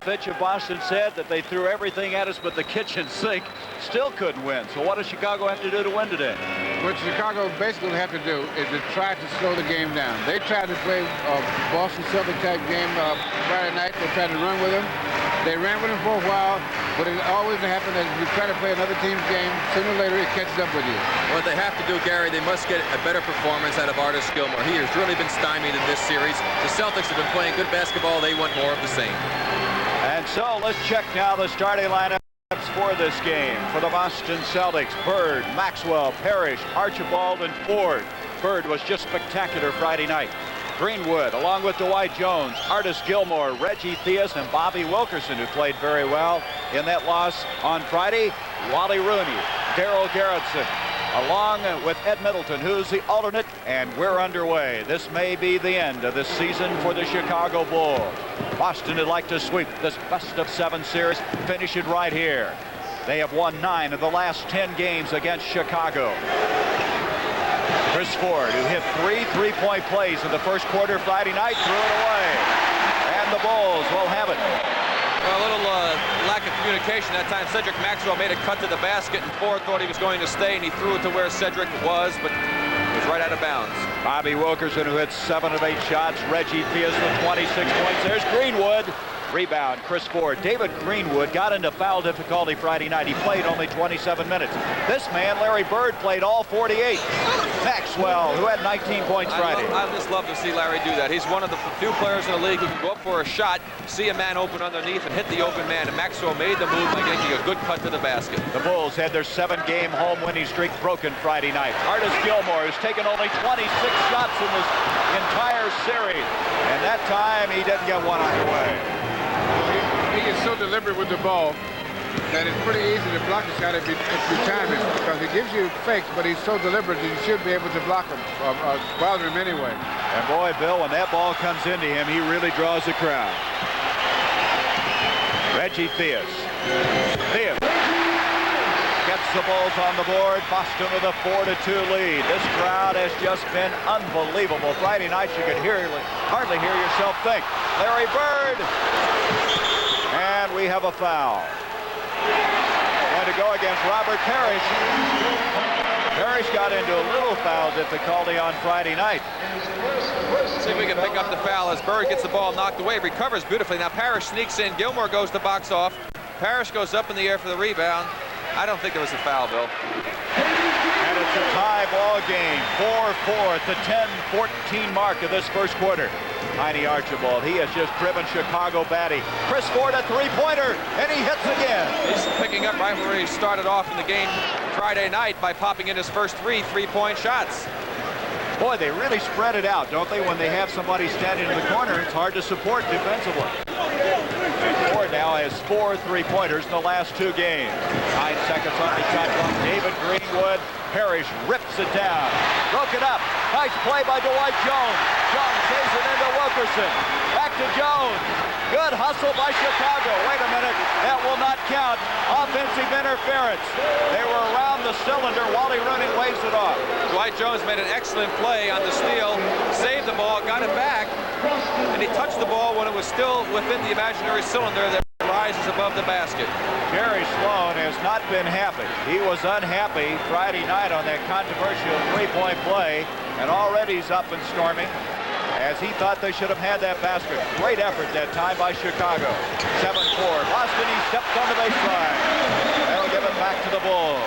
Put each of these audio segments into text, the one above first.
Fitch of Boston said that they threw everything at us but the kitchen sink, still couldn't win. So what does Chicago have to do to win today? What Chicago basically have to do is to try to slow the game down. They tried to play a Boston Celtics type game Friday night. They tried to run with them. They ran with them for a while, but it always happens that if you try to play another team's game, sooner or later it catches up with you. What they have to do, Gary, they must get a better performance out of Artis Gilmore. He has really been stymied in this series. The Celtics have been playing good basketball. They want more of the same. And so let's check now the starting lineups for this game. For the Boston Celtics, Bird, Maxwell, Parrish, Archibald, and Ford. Bird was just spectacular Friday night. Greenwood, along with Dwight Jones, Artis Gilmore, Reggie Theus, and Bobby Wilkerson, who played very well in that loss on Friday. Wally Rooney, Darryl Garrettson, along with Ed Middleton, who's the alternate, and we're underway. This may be the end of this season for the Chicago Bulls. Boston would like to sweep this best-of-7 series, finish it right here. They have won 9 of the last 10 games against Chicago. Chris Ford, who hit 3 three-point plays in the first quarter Friday night, threw it away. And the Bulls will have it. Well, a little lack of communication that time. Cedric Maxwell made a cut to the basket, and Ford thought he was going to stay, and he threw it to where Cedric was, but it was right out of bounds. Bobby Wilkerson, who hit 7 of 8 shots. Reggie Theus with 26 points. There's Greenwood. Rebound, Chris Ford. David Greenwood got into foul difficulty Friday night. He played only 27 minutes. This man, Larry Bird, played all 48. Maxwell, who had 19 points Friday. I just love to see Larry do that. He's one of the few players in the league who can go up for a shot, see a man open underneath, and hit the open man. And Maxwell made the move by getting a good cut to the basket. The Bulls had their 7-game home winning streak broken Friday night. Artis Gilmore has taken only 26 shots in this entire series. And that time, he didn't get one on the way. He is so deliberate with the ball that it's pretty easy to block the shot if you time him, because he gives you fakes, but he's so deliberate that you should be able to block him or bother him anyway. And boy, Bill, when that ball comes into him, he really draws the crowd. Reggie Theus. Theus gets the Bulls on the board. Boston with a 4-2 lead. This crowd has just been unbelievable. Friday night, you could hardly hear yourself think. Larry Bird. And we have a foul. Going to go against Robert Parrish. Parrish got into a little foul difficulty on Friday night. See if we can pick up the foul as Bird gets the ball knocked away, recovers beautifully. Now Parrish sneaks in. Gilmore goes to box off. Parrish goes up in the air for the rebound. I don't think there was a foul, Bill. And it's a tie ball game. 4-4 at the 10-14 mark of this first quarter. Tiny Archibald, he has just driven Chicago batty. Chris Ford a three-pointer, and he hits again. He's picking up right where he started off in the game Friday night by popping in his first 3 three-point shots. Boy, they really spread it out, don't they? When they have somebody standing in the corner, it's hard to support defensively. Ford now has 4 three-pointers in the last 2 games. 9 seconds on the shot clock. David Greenwood. Parrish rips it down. Broke it up. Nice play by Dwight Jones. Jones saves it into Wilkerson. Back to Jones. Good hustle by Chicago. Wait a minute. That will not count. Offensive interference. They were around the cylinder. Wally Rooney waves it off. Dwight Jones made an excellent play on the steal. Saved the ball. Got it back. And he touched the ball when it was still within the imaginary cylinder that rises above the basket. Jerry Sloan has not been happy. He was unhappy Friday night on that controversial three-point play, and already he's up and storming as he thought they should have had that basket. Great effort that time by Chicago. 7-4. Boston, he stepped on the baseline. They'll give it back to the Bulls.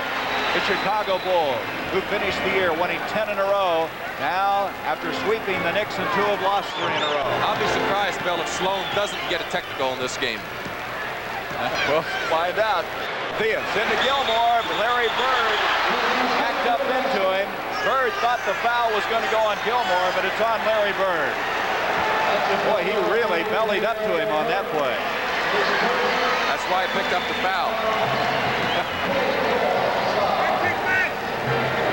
The Chicago Bulls, who finished the year winning 10 in a row. Now, after sweeping the Knicks and 2 have lost 3 in a row. I'll be surprised, Bill, if Sloan doesn't get a technical in this game. We'll find out. Theus into Gilmore. Larry Bird backed up into him. Bird thought the foul was going to go on Gilmore, but it's on Larry Bird. Boy, he really bellied up to him on that play. That's why he picked up the foul.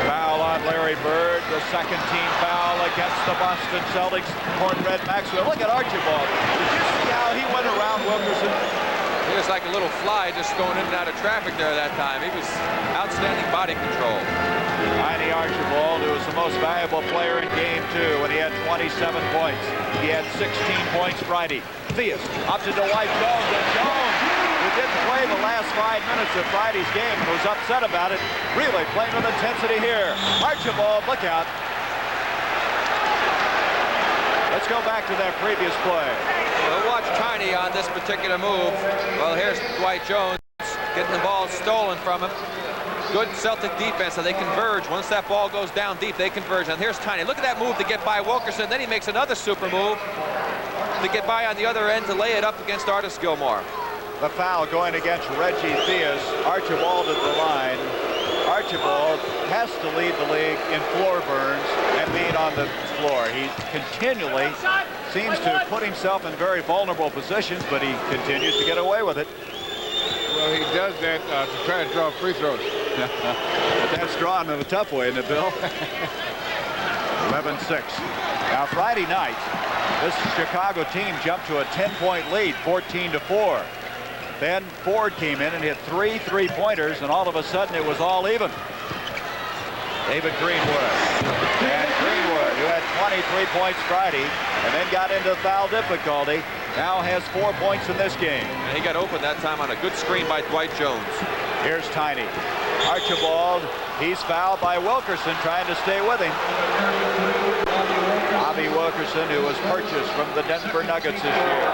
Foul on Larry Bird, the second team foul against the Boston Celtics. Cornbread Maxwell. Look at Archibald. Did you see how he went around Wilkerson? He was like a little fly just going in and out of traffic there that time. He was outstanding body control. Tiny Archibald, who was the most valuable player in Game 2 when he had 27 points. He had 16 points Friday. Theus up to Dwight Jones, and Jones, who didn't play the last 5 minutes of Friday's game, was upset about it, really playing with intensity here. Archibald, look out. Let's go back to that previous play. We'll watch Tiny on this particular move. Well, here's Dwight Jones getting the ball stolen from him. Good Celtic defense, so they converge. Once that ball goes down deep, they converge. And here's Tiny. Look at that move to get by Wilkerson. Then he makes another super move to get by on the other end to lay it up against Artis Gilmore. The foul going against Reggie Theus. Archibald at the line. Archibald has to lead the league in floor burns and being on the floor. He continually seems to put himself in very vulnerable positions, but he continues to get away with it. Well, he does that to try to draw free throws. But that's drawing him a tough way, isn't it, Bill? 11-6. Now, Friday night, this Chicago team jumped to a 10-point lead, 14-4. Then Ford came in and hit 3 3-pointers, and all of a sudden it was all even. David Greenwood. And Greenwood, who had 23 points Friday and then got into foul difficulty, now has 4 points in this game. And he got open that time on a good screen by Dwight Jones. Here's Tiny. Archibald, he's fouled by Wilkerson, trying to stay with him. Bobby Wilkerson, who was purchased from the Denver Nuggets this year.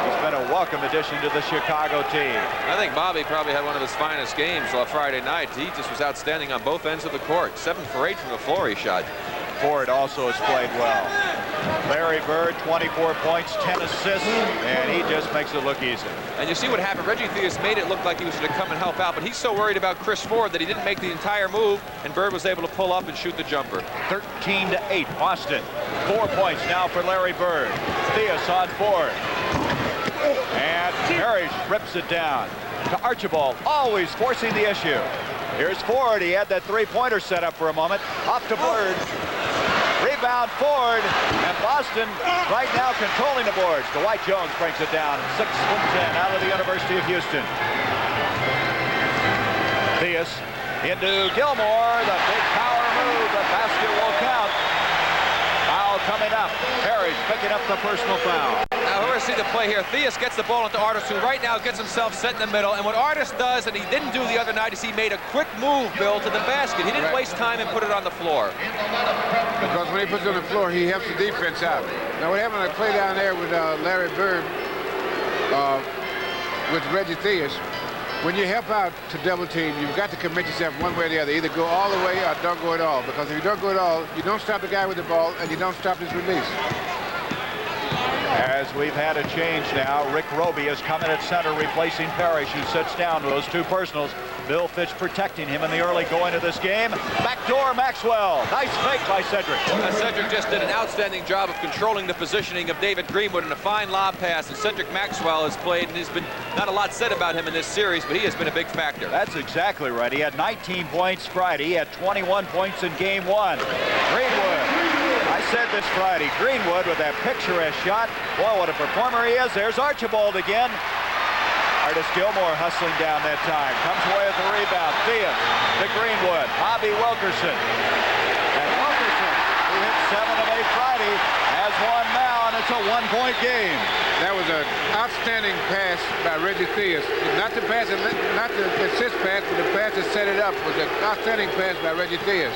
He's been a welcome addition to the Chicago team. I think Bobby probably had one of his finest games on Friday night. He just was outstanding on both ends of the court. 7 for 8 from the floor he shot. Ford also has played well. Larry Bird, 24 points, 10 assists, and he just makes it look easy. And you see what happened. Reggie Theus made it look like he was going to come and help out, but he's so worried about Chris Ford that he didn't make the entire move, and Bird was able to pull up and shoot the jumper. 13-8, Boston. 4 points now for Larry Bird. Theus on Ford. And Parrish rips it down to Archibald, always forcing the issue. Here's Ford. He had that three-pointer set up for a moment. Off to Bird. Rebound Ford, and Boston right now controlling the boards. Dwight Jones brings it down, 6'10", out of the University of Houston. Theus into Gilmore, the big power move. The basket will count. Foul coming up. Parrish picking up the personal foul. Now, we're going to see the play here. Theus gets the ball into Artis, who right now gets himself set in the middle. And what Artis does, and he didn't do the other night, is he made a quick move, Bill, to the basket. He didn't waste time and put it on the floor. Because when he puts it on the floor, he helps the defense out. Now, what happened to play down there with Larry Bird, with Reggie Theus, when you help out to double team, you've got to commit yourself one way or the other. Either go all the way or don't go at all. Because if you don't go at all, you don't stop the guy with the ball, and you don't stop his release. As we've had a change now, Rick Roby is coming at center, replacing Parrish, who sits down to those two personals. Bill Fitch protecting him in the early going of this game. Backdoor Maxwell. Nice fake by Cedric. Cedric just did an outstanding job of controlling the positioning of David Greenwood in a fine lob pass. And Cedric Maxwell has played, and there's been not a lot said about him in this series, but he has been a big factor. That's exactly right. He had 19 points Friday. He had 21 points in game 1. Greenwood. I said this Friday, Greenwood with that picturesque shot. Boy, what a performer he is. There's Archibald again. Artis Gilmore hustling down that time. Comes away with the rebound. Theus to Greenwood. Bobby Wilkerson. And Wilkerson, who hit 7 of 8 Friday, has one now, and it's a 1-point game. That was an outstanding pass by Reggie Theus. Not the pass, not the assist pass, but the pass that set it up was an outstanding pass by Reggie Theus.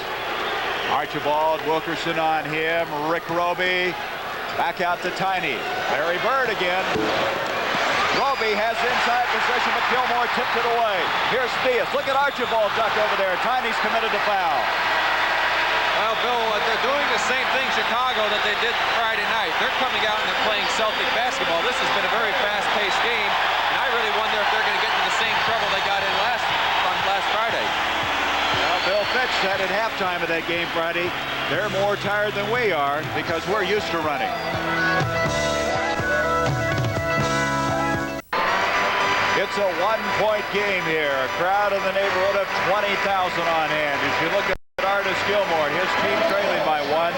Archibald, Wilkerson on him. Rick Roby back out to Tiny. Larry Bird again. Roby has inside possession, but Gilmore tipped it away. Here's Theus. Look at Archibald duck over there. Tiny's committed to foul. Well, Bill, they're doing the same thing Chicago that they did Friday night. They're coming out and they're playing Celtic basketball. This has been a very fast-paced game, and I really wonder if they're going to get into the same trouble they got in last Friday. Well, Bill Fitch said at halftime of that game Friday, they're more tired than we are because we're used to running. It's a 1-point game here. A crowd in the neighborhood of 20,000 on hand. As you look at Artis Gilmore, his team trailing by 1,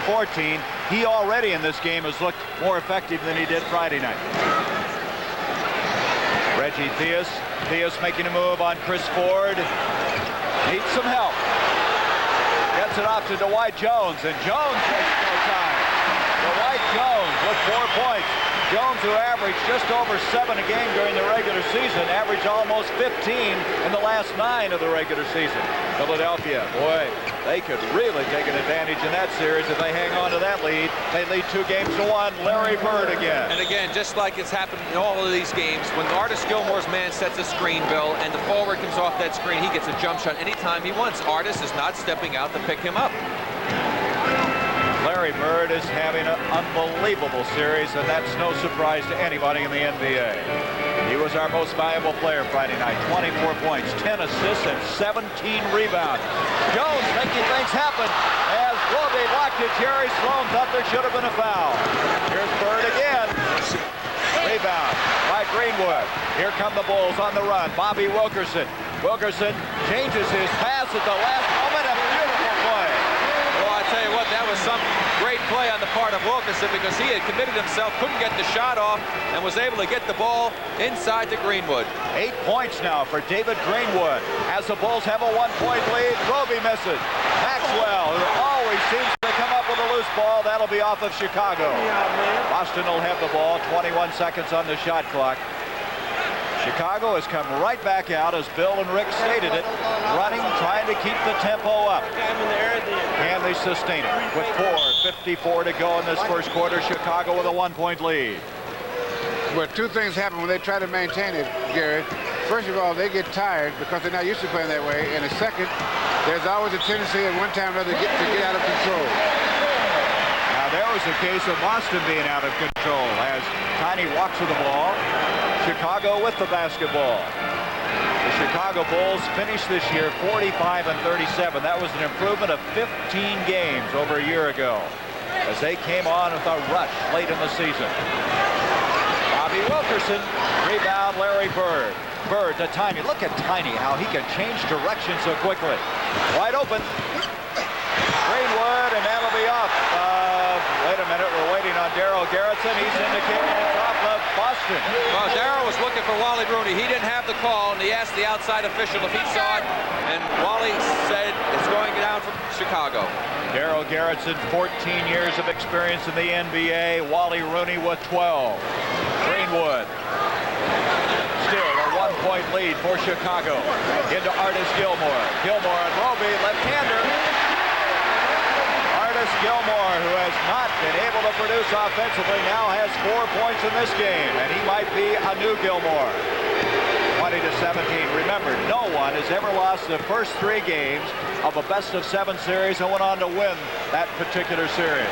15-14. He already in this game has looked more effective than he did Friday night. Reggie Theus. Theus making a move on Chris Ford. Needs some help. Gets it off to Dwight Jones, and Jones takes no time. Dwight Jones with 4 points. Jones, who averaged just over 7 a game during the regular season, averaged almost 15 in the last 9 of the regular season. Philadelphia, boy, they could really take an advantage in that series if they hang on to that lead. They lead 2-1. Larry Bird again. And again, just like it's happened in all of these games, when Artis Gilmore's man sets a screen, Bill, and the forward comes off that screen, he gets a jump shot anytime he wants. Artis is not stepping out to pick him up. Larry Bird is having an unbelievable series, and that's no surprise to anybody in the NBA. He was our most valuable player Friday night. 24 points, 10 assists, and 17 rebounds. Jones making things happen as Roby blocked it. Jerry Sloan thought there should have been a foul. Here's Bird again. Rebound by Greenwood. Here come the Bulls on the run. Bobby Wilkerson. Wilkerson changes his pass at the last moment. A beautiful play. Well, I tell you what, that was some great play on the part of Wilkerson because he had committed himself, couldn't get the shot off, and was able to get the ball inside to Greenwood. 8 points now for David Greenwood as the Bulls have a 1-point lead. Roby misses. Maxwell, who always seems to come up with a loose ball, that'll be off of Chicago. Boston will have the ball. 21 seconds on the shot clock. Chicago has come right back out, as Bill and Rick stated it, running, trying to keep the tempo up. Can they sustain it? With 4:54 to go in this first quarter, Chicago with a 1-point lead. Well, two things happen when they try to maintain it, Gary. First of all, they get tired because they're not used to playing that way. And the second, there's always a tendency at one time or another to get out of control. Now, there was a case of Boston being out of control as Tiny walks with the ball. Chicago with the basketball. The Chicago Bulls finished this year 45-37. That was an improvement of 15 games over a year ago as they came on with a rush late in the season. Bobby Wilkerson, rebound Larry Bird. Bird to Tiny. Look at Tiny, how he can change direction so quickly. Wide open. Greenwood, and that'll be off. Wait a minute, we're waiting on Darryl Garrettson. He's indicating it's off of Boston. Well, Darryl was looking for Wally Rooney. He didn't have the call, and he asked the outside official if he saw it, and Wally said it's going down from Chicago. Darryl Garrettson, 14 years of experience in the NBA. Wally Rooney with 12. Greenwood. Still a 1-point lead for Chicago. Into Artis Gilmore. Gilmore and Roby, left-hander. Artis Gilmore, who has not been able to produce offensively, now has 4 points in this game, and he might be a new Gilmore. 20-17. Remember, no one has ever lost the first 3 games of a best-of-7 series and went on to win that particular series.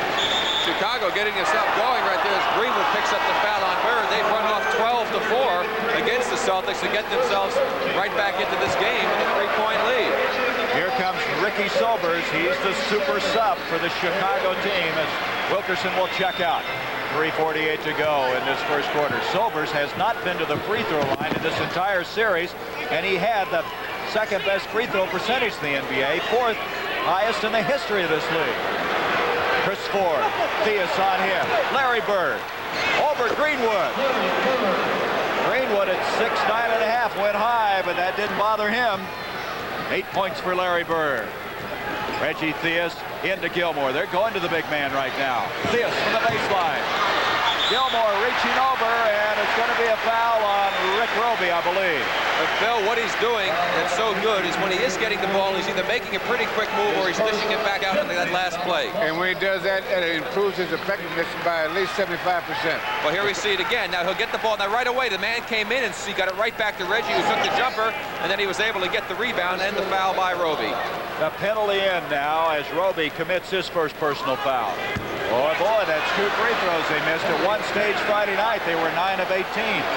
Chicago getting itself going right there as Greenwood picks up the foul on Bird. They've run off 12-4 against the Celtics to get themselves right back into this game with a 3-point lead. Here comes Ricky Sobers. He's the super sub for the Chicago team as Wilkerson will check out. 3:48 to go in this first quarter. Sobers has not been to the free throw line in this entire series, and he had the second best free throw percentage in the NBA, 4th highest in the history of this league. Chris Ford, Theus on him. Larry Bird over Greenwood. Greenwood at 6'9½" went high, but that didn't bother him. 8 points for Larry Bird. Reggie Theus into Gilmore. They're going to the big man right now. Theus from the baseline. Gilmore reaching over, and it's going to be a foul on Rick Roby, I believe. But Phil, what he's doing that's so good is when he is getting the ball, he's either making a pretty quick move or he's dishing it back out into that last play. And when he does that, it improves his effectiveness by at least 75%. Well, here we see it again. Now he'll get the ball. Now right away, the man came in and he got it right back to Reggie, who took the jumper, and then he was able to get the rebound and the foul by Roby. The penalty in now as Roby commits his first personal foul. Boy, that's 2 free throws they missed at one stage Friday night. They were 9 of 18.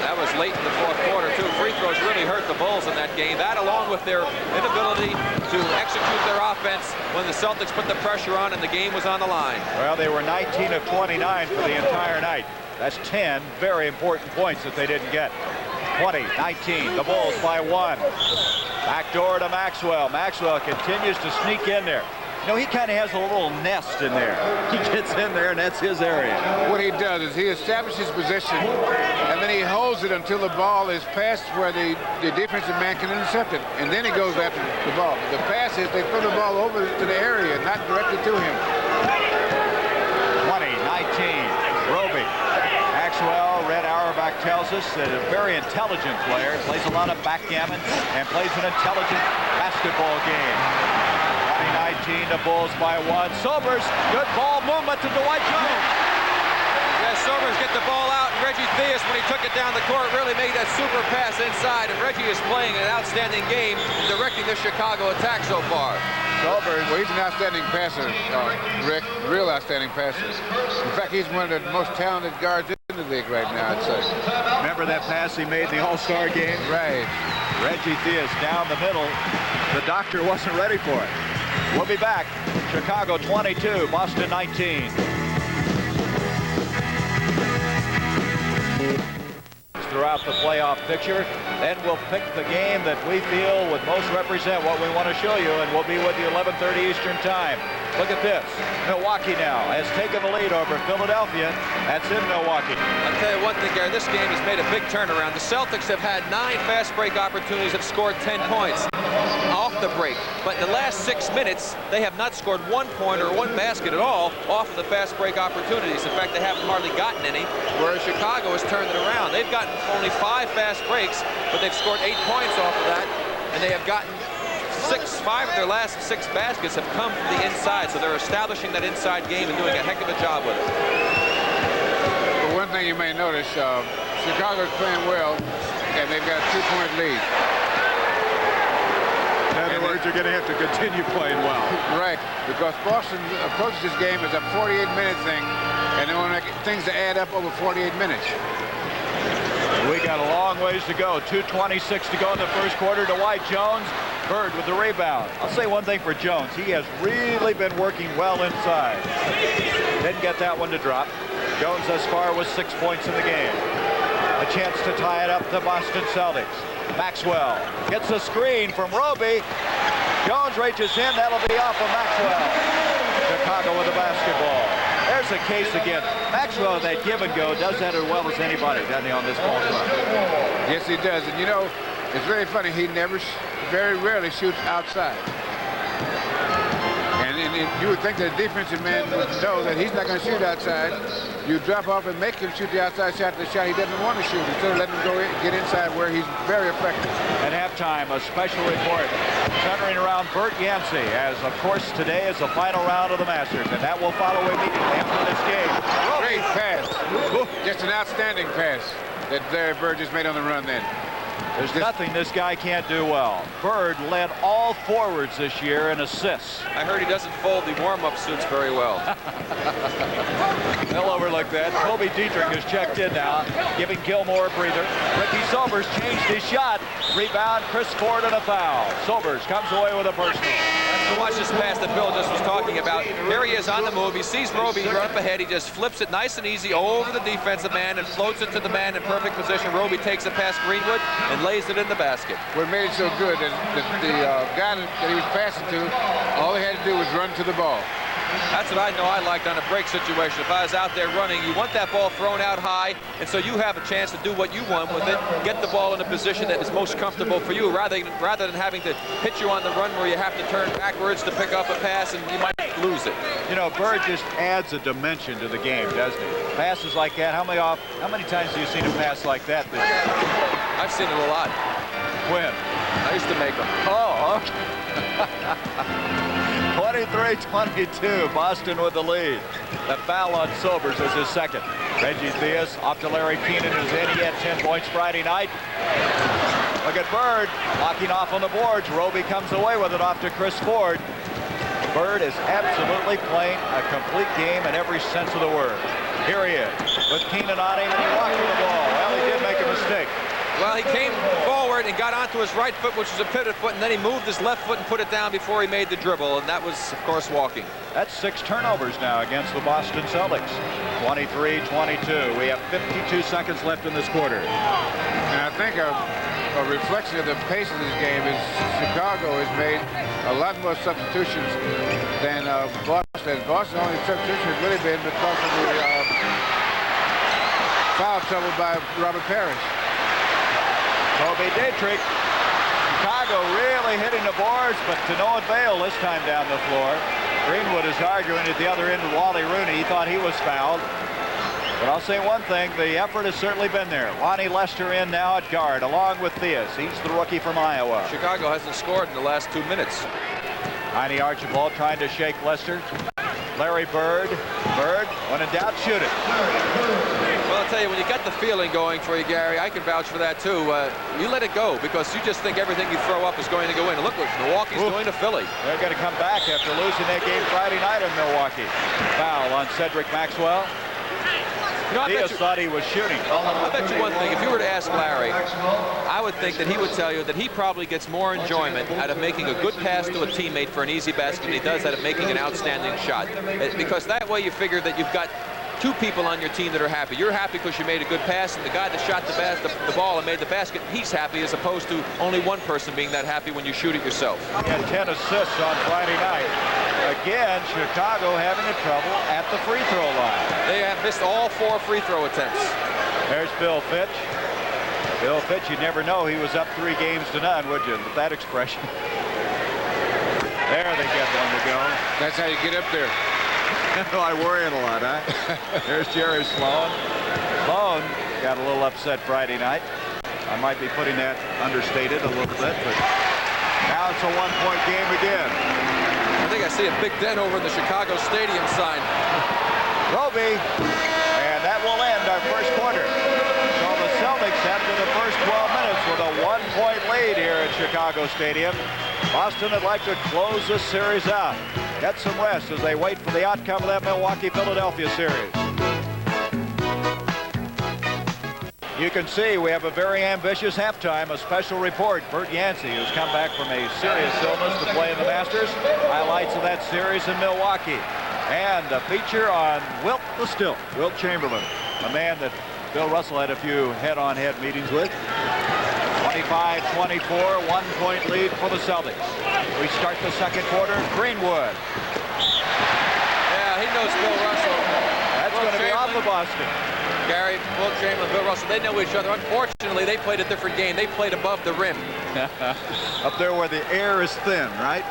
That was late in the fourth quarter, too. Free throws really hurt the Bulls in that game. That, along with their inability to execute their offense when the Celtics put the pressure on and the game was on the line. Well, they were 19 of 29 for the entire night. That's 10 very important points that they didn't get. 20-19, the Bulls by 1. Backdoor to Maxwell. Maxwell continues to sneak in there. You know, he kind of has a little nest in there. He gets in there, and that's his area. What he does is he establishes position, and then he holds it until the ball is past where the defensive man can intercept it, and then he goes after the ball. The pass is they throw the ball over to the area, not directly to him. 20-19, Roby. Maxwell, Red Auerbach tells us, that a very intelligent player, plays a lot of backgammon and plays an intelligent basketball game. 2019, the Bulls by 1. Sobers, good ball movement to Dwight Jones. Yeah, Sobers get the ball out, and Reggie Theus, when he took it down the court, really made that super pass inside, and Reggie is playing an outstanding game, directing the Chicago attack so far. Sobers, well, he's an outstanding passer, Rick, real outstanding passer. In fact, he's one of the most talented guards in the league right now, I'd say. Remember that pass he made in the All-Star game? Right. Reggie Theus down the middle. The doctor wasn't ready for it. We'll be back. Chicago 22, Boston 19. Throughout the playoff picture, then we'll pick the game that we feel would most represent what we want to show you, and we'll be with you 11:30 Eastern Time. Look at this. Milwaukee now has taken the lead over Philadelphia. That's in Milwaukee. I'll tell you one thing, Gary, this game has made a big turnaround. The Celtics have had 9 fast break opportunities, have scored 10 points off the break. But in the last 6 minutes, they have not scored 1 point or 1 basket at all off of the fast break opportunities. In fact, they haven't hardly gotten any, whereas Chicago has turned it around. They've gotten only 5 fast breaks, but they've scored 8 points off of that, and they have gotten 5 of their last 6 baskets have come from the inside, so they're establishing that inside game and doing a heck of a job with it. But one thing you may notice, Chicago's playing well, and they've got a 2-point lead. In other words, you're going to have to continue playing well. Right, because Boston approaches this game as a 48-minute thing, and they want things to add up over 48 minutes. We got a long ways to go. 2:26 to go in the first quarter. Dwight Jones, Bird with the rebound. I'll say one thing for Jones. He has really been working well inside. Didn't get that one to drop. Jones thus far was 6 points in the game. A chance to tie it up, the Boston Celtics. Maxwell gets a screen from Roby. Jones reaches in. That'll be off of Maxwell. Chicago with the basketball. There's a case again. Maxwell, that give and go, does that as well as anybody, doesn't he, on this ball club? Yes, he does. And you know, it's very funny. He very rarely shoots outside. And you would think that a defensive man would know that he's not going to shoot outside. You drop off and make him shoot the outside shot, the shot he doesn't want to shoot, instead of letting him go get inside where he's very effective. At halftime, a special report centering around Bert Yancey, as of course today is the final round of the Masters, and that will follow immediately after this game. Great pass. Just an outstanding pass that Larry Bird just made on the run then. There's nothing this guy can't do well. Bird led all forwards this year in assists. I heard he doesn't fold the warm-up suits very well. They'll overlook that. Kobe Dietrich has checked in now, giving Gilmore a breather. Ricky Sobers changed his shot. Rebound, Chris Ford, and a foul. Sobers comes away with a personal. So watch this pass that Bill just was talking about. Here he is on the move. He sees Roby run up ahead. He just flips it nice and easy over the defensive man and floats it to the man in perfect position. Roby takes it past Greenwood and lays it in the basket. What made it so good is that the guy that he was passing to, all he had to do was run to the ball. That's what I know I liked on a break situation. If I was out there running, you want that ball thrown out high, and so you have a chance to do what you want with it, get the ball in a position that is most comfortable for you, rather than having to hit you on the run where you have to turn backwards to pick up a pass and you might lose it. You know, Bird just adds a dimension to the game, doesn't he? Passes like that. How many times have you seen a pass like that this year? I've seen it a lot. When? I used to make them. Oh, okay. 23-22, Boston with the lead. The foul on Sobers was his second. Reggie Theus off to Larry Keenan, who's in. He had 10 points Friday night. Look at Bird locking off on the boards. Roby comes away with it off to Chris Ford. Bird is absolutely playing a complete game in every sense of the word. Here he is with Keenan on him, and he walked with the ball. Well, he did make a mistake. Well, he came forward and got onto his right foot, which was a pivot foot, and then he moved his left foot and put it down before he made the dribble, and that was, of course, walking. That's 6 turnovers now against the Boston Celtics. 23-22. We have 52 seconds left in this quarter. And I think a reflection of the pace of this game is Chicago has made a lot more substitutions than Boston. Boston's only substitution has really been because of the foul trouble by Robert Parrish. Kobe Dietrich. Chicago really hitting the boards, but to no avail this time down the floor. Greenwood is arguing at the other end with Wally Rooney. He thought he was fouled. But I'll say one thing, the effort has certainly been there. Lonnie Lester in now at guard, along with Theus. He's the rookie from Iowa. Chicago hasn't scored in the last 2 minutes. Heine Archibald trying to shake Lester. Larry Bird. Bird, when in doubt, shoot it. Well, I'll tell you, when you got the feeling going for you, Gary, I can vouch for that, too. You let it go because you just think everything you throw up is going to go in. And look what Milwaukee's doing to Philly. They're going to come back after losing that game Friday night in Milwaukee. Foul on Cedric Maxwell. You know, Theus thought he was shooting. I bet you one thing. If you were to ask Larry, I would think that he would tell you that he probably gets more enjoyment out of making a good pass to a teammate for an easy basket than he does out of making an outstanding shot. Because that way you figure that you've got two people on your team that are happy. You're happy because you made a good pass, and the guy that shot the ball and made the basket, he's happy, as opposed to only one person being that happy when you shoot it yourself. He had 10 assists on Friday night. Again, Chicago having trouble at the free throw line. They have missed all 4 free throw attempts. There's Bill Fitch. Bill Fitch, you'd never know he was up 3 games to none, would you, with that expression? There they get one to go. That's how you get up there. I worry a lot, huh? There's Jerry Sloan. Sloan got a little upset Friday night. I might be putting that understated a little bit, but now it's a 1-point game again. I think I see a big dent over in the Chicago Stadium sign. Roby, and that will end our first quarter. So the Celtics after the first 12 minutes with a 1-point lead here at Chicago Stadium. Boston would like to close this series out. Get some rest as they wait for the outcome of that Milwaukee-Philadelphia series. You can see we have a very ambitious halftime. A special report. Bert Yancey, who's come back from a serious illness to play in the Masters. Highlights of that series in Milwaukee. And a feature on Wilt the Stilt, Wilt Chamberlain, a man that Bill Russell had a few head-on-head meetings with. 25-24, 1-point lead for the Celtics. We start the second quarter. Greenwood. Yeah, he knows Bill Russell. That's going to be off of Boston. Gary, Wilt Chamberlain, Bill Russell, they know each other. Unfortunately, they played a different game. They played above the rim. Up there where the air is thin, right?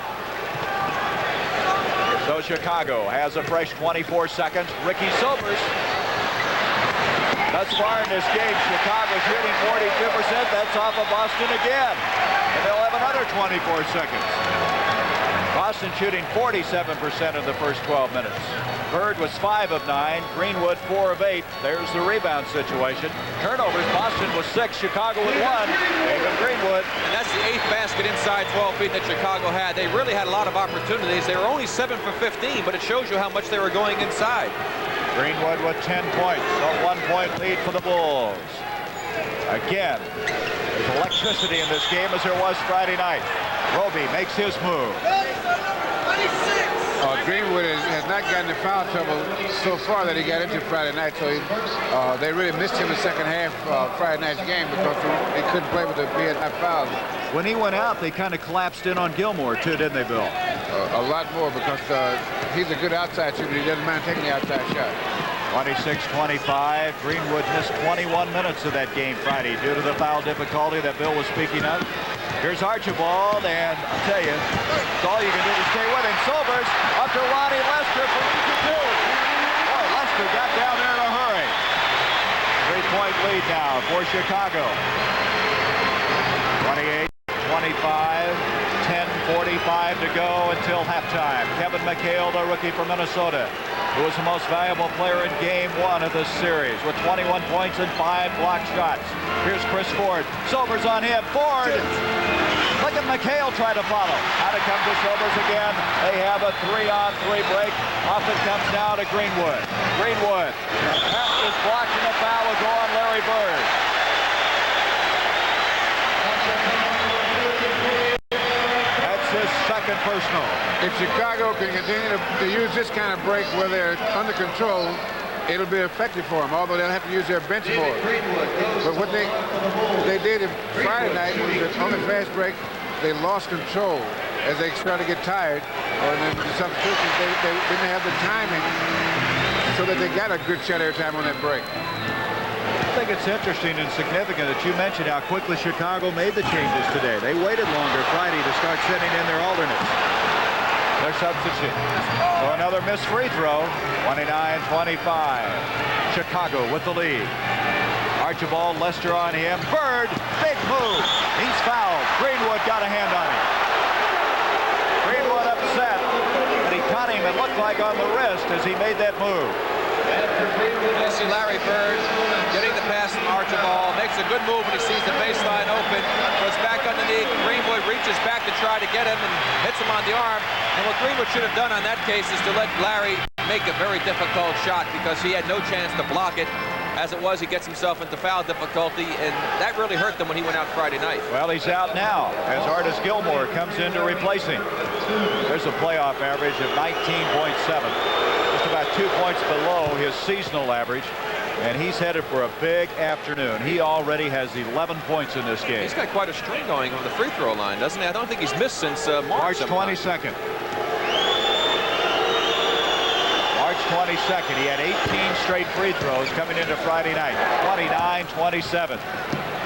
So Chicago has a fresh 24 seconds. Ricky Silvers. Thus far in this game, Chicago shooting 42%. That's off of Boston again. And they'll have another 24 seconds. Boston shooting 47% in the first 12 minutes. Bird was 5 of 9. Greenwood 4 of 8. There's the rebound situation. Turnovers, Boston was 6. Chicago with 1. David Greenwood. And that's the 8th basket inside 12 feet that Chicago had. They really had a lot of opportunities. They were only 7 for 15, but it shows you how much they were going inside. Greenwood with 10 points. A 1-point lead for the Bulls. Again, there's electricity in this game as there was Friday night. Roby makes his move. Greenwood has not gotten in foul trouble so far that he got into Friday night, so they really missed him in the second half Friday night's game because he couldn't play with the being not fouled. When he went out, they kind of collapsed in on Gilmore too, didn't they, Bill? A lot more because he's a good outside shooter. He doesn't mind taking the outside shot. 26-25. Greenwood missed 21 minutes of that game Friday due to the foul difficulty that Bill was speaking of. Here's Archibald, and I'll tell you, it's all you can do to stay with him. Silvers up to Ronnie Lester for easy 2. Boy, Lester got down there in a hurry. 3-point lead now for Chicago. 28-25, 10:45 to go until halftime. Kevin McHale, the rookie from Minnesota, who was the most valuable player in game 1 of this series with 21 points and 5 block shots. Here's Chris Ford. Silvers on him. Ford. Look at McHale try to follow. Out it comes to Silvers again. They have a 3-on-3 break. Off it comes now to Greenwood. Greenwood. That is blocked, and the foul will go on Larry Bird. That's his second personal. If Chicago can continue to use this kind of break where they're under control, it'll be effective for them, although they'll have to use their bench more. But what they did Friday night was that on the fast break, they lost control as they started to get tired. Or in the substitutions, they didn't have the timing so that they got a good shot every time on that break. I think it's interesting and significant that you mentioned how quickly Chicago made the changes today. They waited longer Friday to start sending in their alternates. Their substitution. So another missed free throw. 29-25. Chicago with the lead. Archibald, Lester on him. Bird, big move. He's fouled. Greenwood got a hand on him. Greenwood upset, and he caught him, it looked like, on the wrist as he made that move. You see Larry Bird getting the pass from Archibald, makes a good move when he sees the baseline open, goes back underneath. Greenwood reaches back to try to get him and hits him on the arm. And what Greenwood should have done on that case is to let Larry make a very difficult shot, because he had no chance to block it. As it was, he gets himself into foul difficulty, and that really hurt them when he went out Friday night. Well, he's out now as Artis Gilmore comes in to replace him. There's a playoff average of 19.7. Just about 2 points below his seasonal average, and he's headed for a big afternoon. He already has 11 points in this game. He's got quite a string going on the free throw line, doesn't he? I don't think he's missed since March 22nd. March 22nd, he had 18 straight free throws coming into Friday night. 29-27.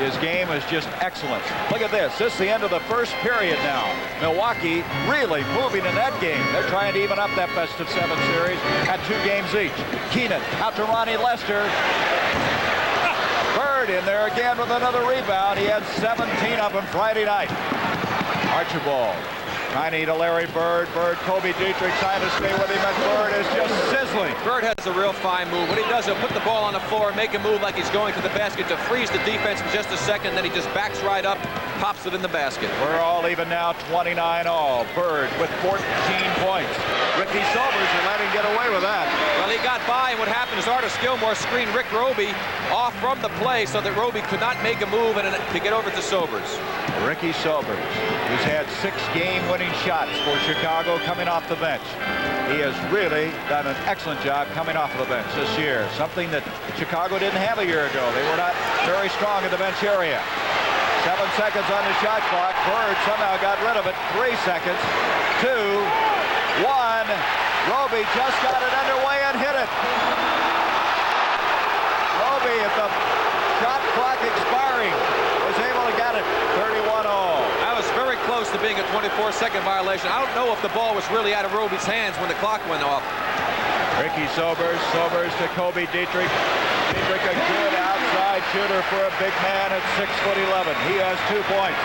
His game is just excellent. Look at this. This is the end of the first period now. Milwaukee really moving in that game. They're trying to even up that best of 7 series at 2 games each. Keenan out to Ronnie Lester. Bird in there again with another rebound. He had 17 of them Friday night. Archibald. Tiny to Larry Bird. Bird, Kobe Dietrich trying to stay with him, and Bird is just sizzling. Bird has a real fine move. What he does, he'll put the ball on the floor and make a move like he's going to the basket to freeze the defense in just a second. Then he just backs right up, pops it in the basket. We're all even now, 29 all. Bird with 14 points. Ricky Sobers will let him get away with that. Well, he got by, and what happened is Artis Gilmore screened Rick Roby off from the play so that Roby could not make a move to get over to Sobers. Ricky Sobers, who's had 6 game-winning shots for Chicago coming off the bench. He has really done an excellent job coming off of the bench this year, something that Chicago didn't have a year ago. They were not very strong in the bench area. 7 seconds on the shot clock. Bird somehow got rid of it. 3 seconds. 2, 1. Roby just got it underway and hit it. Roby at the shot clock expiring was able to get it. 31 all. That was very close to being a 24-second violation. I don't know if the ball was really out of Roby's hands when the clock went off. Ricky Sobers, Sobers to Kobe Dietrich. Dietrich, a good outside shooter for a big man at 6'11". He has 2 points.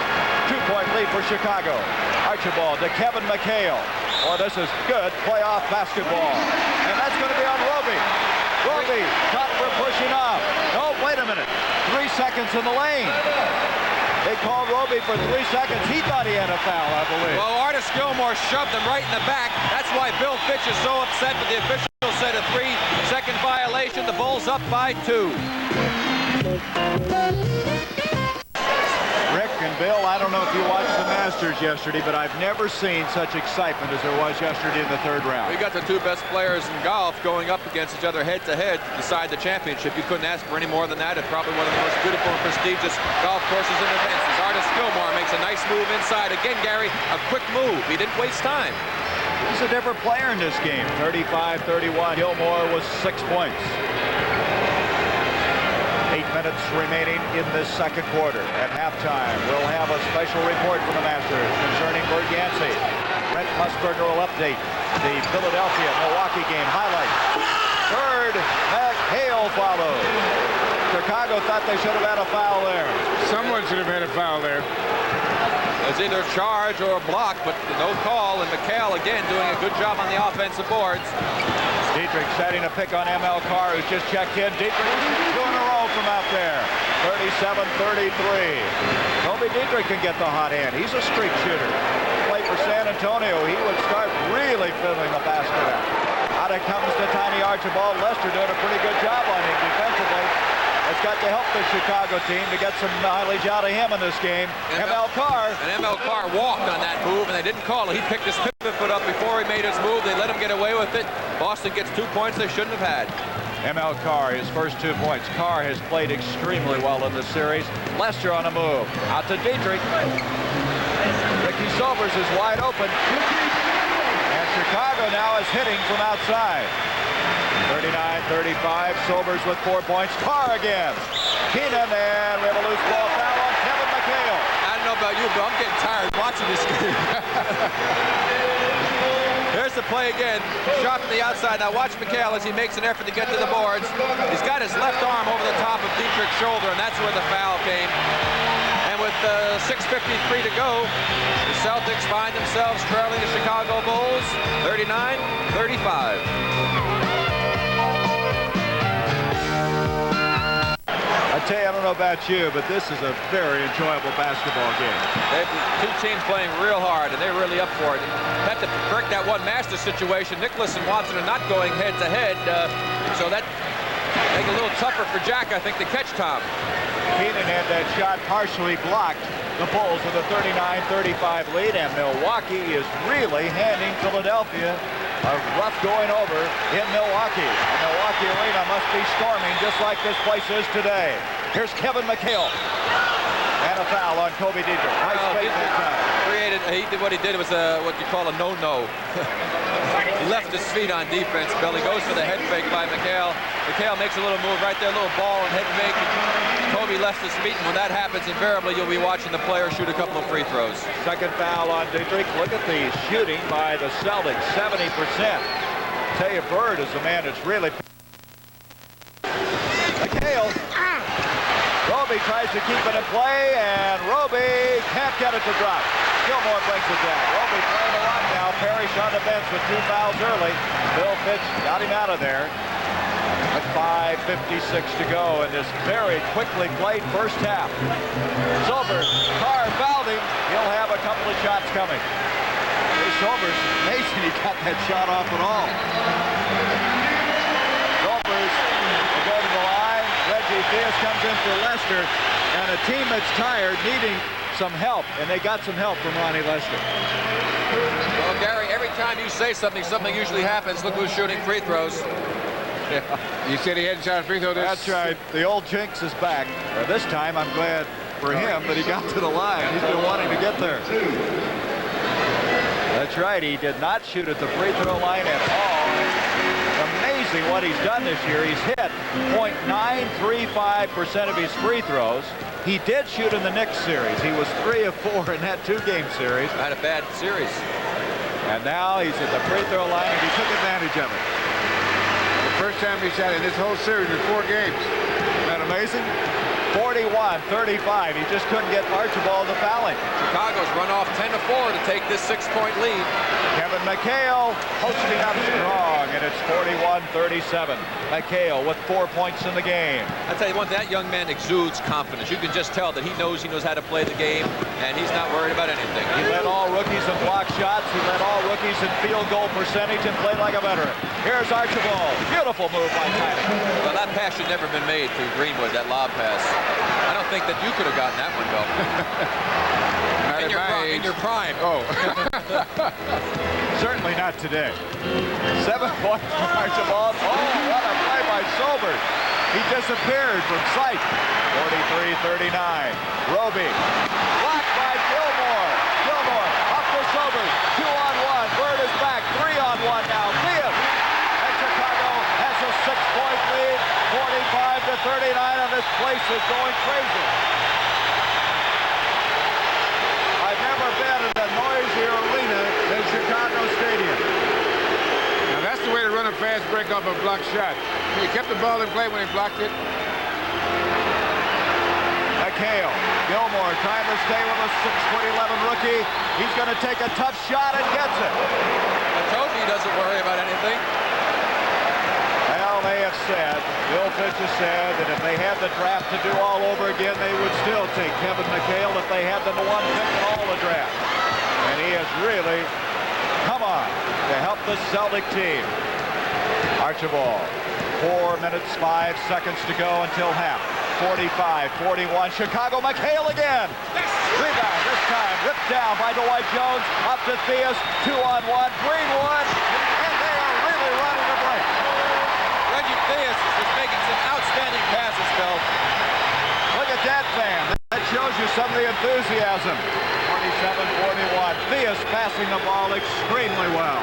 2-point lead for Chicago. Archibald to Kevin McHale. Oh, this is good playoff basketball. And that's going to be on Roby. Roby, caught for pushing off. Oh, wait a minute. 3 seconds in the lane. They called Roby for 3 seconds. He thought he had a foul, I believe. Well, Artis Gilmore shoved him right in the back. That's why Bill Fitch is so upset, but the official said a 3-second violation. The Bulls up by 2. Rick and Bill, I don't know if you watched the Masters yesterday, but I've never seen such excitement as there was yesterday in the 3rd round. We got the 2 best players in golf going up against each other head-to-head to decide the championship. You couldn't ask for any more than that. It's probably one of the most beautiful and prestigious golf courses in events. As Artis Gilmore makes a nice move inside. Again, Gary, a quick move. He didn't waste time. He's a different player in this game. 35-31. Gilmore was 6 points. 8 minutes remaining in this 2nd quarter. At halftime, we'll have a special report from the Masters concerning Bert Yancey. Brent Musburger will update the Philadelphia-Milwaukee game highlights. Bird, McHale follows. Chicago thought they should have had a foul there. Someone should have had a foul there. It was either a charge or a block, but no call, and McHale again doing a good job on the offensive boards. Dietrich setting a pick on ML Carr, who's just checked in. Dietrich 2 in a row from out there. 37-33. Kobe Dietrich can get the hot hand. He's a streak shooter. Played for San Antonio. He would start really filling the basket out. Out it comes to Tiny Archibald. Lester doing a pretty good job on him defensively. It's got to help the Chicago team to get some mileage out of him in this game. ML Carr. And ML Carr walked on that move, and they didn't call it. He picked his pivot foot up before he made his move. They let him get away with it. Boston gets 2 points they shouldn't have had. ML Carr, his first 2 points. Carr has played extremely well in this series. Lester on a move. Out to Dietrich. Ricky Sobers is wide open. And Chicago now is hitting from outside. 39-35. Sobers with 4 points. Carr again. Keenan, and we have a loose ball foul on Kevin McHale. I don't know about you, but I'm getting tired watching this game. the play again. Sharp to the outside. Now watch McHale as he makes an effort to get to the boards. He's got his left arm over the top of Dietrich's shoulder, and that's where the foul came. And with 6:53 to go, the Celtics find themselves trailing the Chicago Bulls 39-35. I tell you, I don't know about you, but this is a very enjoyable basketball game. Two teams playing real hard, and they're really up for it. Have to correct that one master situation. Nicholas and Watson are not going head-to-head, so that make it a little tougher for Jack, I think, to catch Tom. Keenan had that shot partially blocked. The Bulls with a 39-35 lead, and Milwaukee is really handing Philadelphia a rough going over in Milwaukee. The Milwaukee Arena must be storming just like this place is today. Here's Kevin McHale. And a foul on Kobe Dietrich. Nice fake that time. What he did was what you call a no-no. He left his feet on defense, Bill. He goes for the head fake by McHale. McHale makes a little move right there, a little ball and head fake. Kobe left his feet, and when that happens, invariably you'll be watching the player shoot a couple of free throws. Second foul on Dietrich. Look at the shooting by the Celtics, 70%. Tell you, Bird is the man that's really... McHale. Roby tries to keep it in play, and Roby can't get it to drop. Gilmore brings it down. Roby playing a lot now. Parrish on the bench with 2 fouls early. Bill Fitch got him out of there. At 5:56 to go in this very quickly played first half. Silvers, Carr fouled him. He'll have a couple of shots coming. Silvers, amazing he got that shot off at all. Silvers will go to the line. Reggie Theus comes in for Lester, and a team that's tired needing some help, and they got some help from Ronnie Lester. Well, Gary, every time you say something, something usually happens. Look who's shooting free throws. Yeah. You said he hadn't shot a free throw. That's right. The old jinx is back. This time, I'm glad for him that he got to the line. He's been wanting to get there. That's right. He did not shoot at the free throw line at all. Amazing what he's done this year. He's hit .935% of his free throws. He did shoot in the Knicks series. He was 3 of 4 in that 2-game series. Not a bad series. And now he's at the free throw line, and he took advantage of it. First time he shot in this whole series in 4 games. Isn't that amazing? 41-35. He just couldn't get Archibald to foul him. Chicago's run off 10 to 4 to take this 6-point lead. Kevin McHale posting up strong, and it's 41-37. McHale with 4 points in the game. I tell you one, that young man exudes confidence. You can just tell that he knows how to play the game, and he's not worried about anything. He led all rookies in block shots. He led all rookies in field goal percentage and played like a veteran. Here's Archibald. Beautiful move by Tyler. Well, that pass should never been made through Greenwood, that lob pass. I don't think that you could have gotten that one, Bill. in your prime. Oh. Certainly not today. 7 points for Archibald. Oh, what a play by Silvers. He disappeared from sight. 43-39. Roby. Blocked by Gilmore. Gilmore up to Silvers. 2-on-1. Bird is back. 3-on-1 now. Theus. And Chicago has a 6-point lead. 45-39, and this place is going crazy. I've never been in a noisier arena than Chicago Stadium. Now that's the way to run a fast break off a block shot. He kept the ball in play when he blocked it. McHale. Gilmore trying to stay with a 6'11" rookie. He's going to take a tough shot and gets it. Toby doesn't worry about anything. Well, they have said, Bill Fitch has said that if they had the draft to do all over again, they would still take Kevin McHale if they had the one pick in all the draft. And he has really come on to help the Celtic team. Archibald, 4 minutes, 5 seconds to go until half. 45-41, Chicago. McHale again. Rebound, this time ripped down by Dwight Jones. Up to Theus, 2-on-1, Greenwood, and they are really running the break. Reggie Theus is making some outstanding passes, Bill. Look at that fan. That shows you some of the enthusiasm. 47-41. Theus passing the ball extremely well.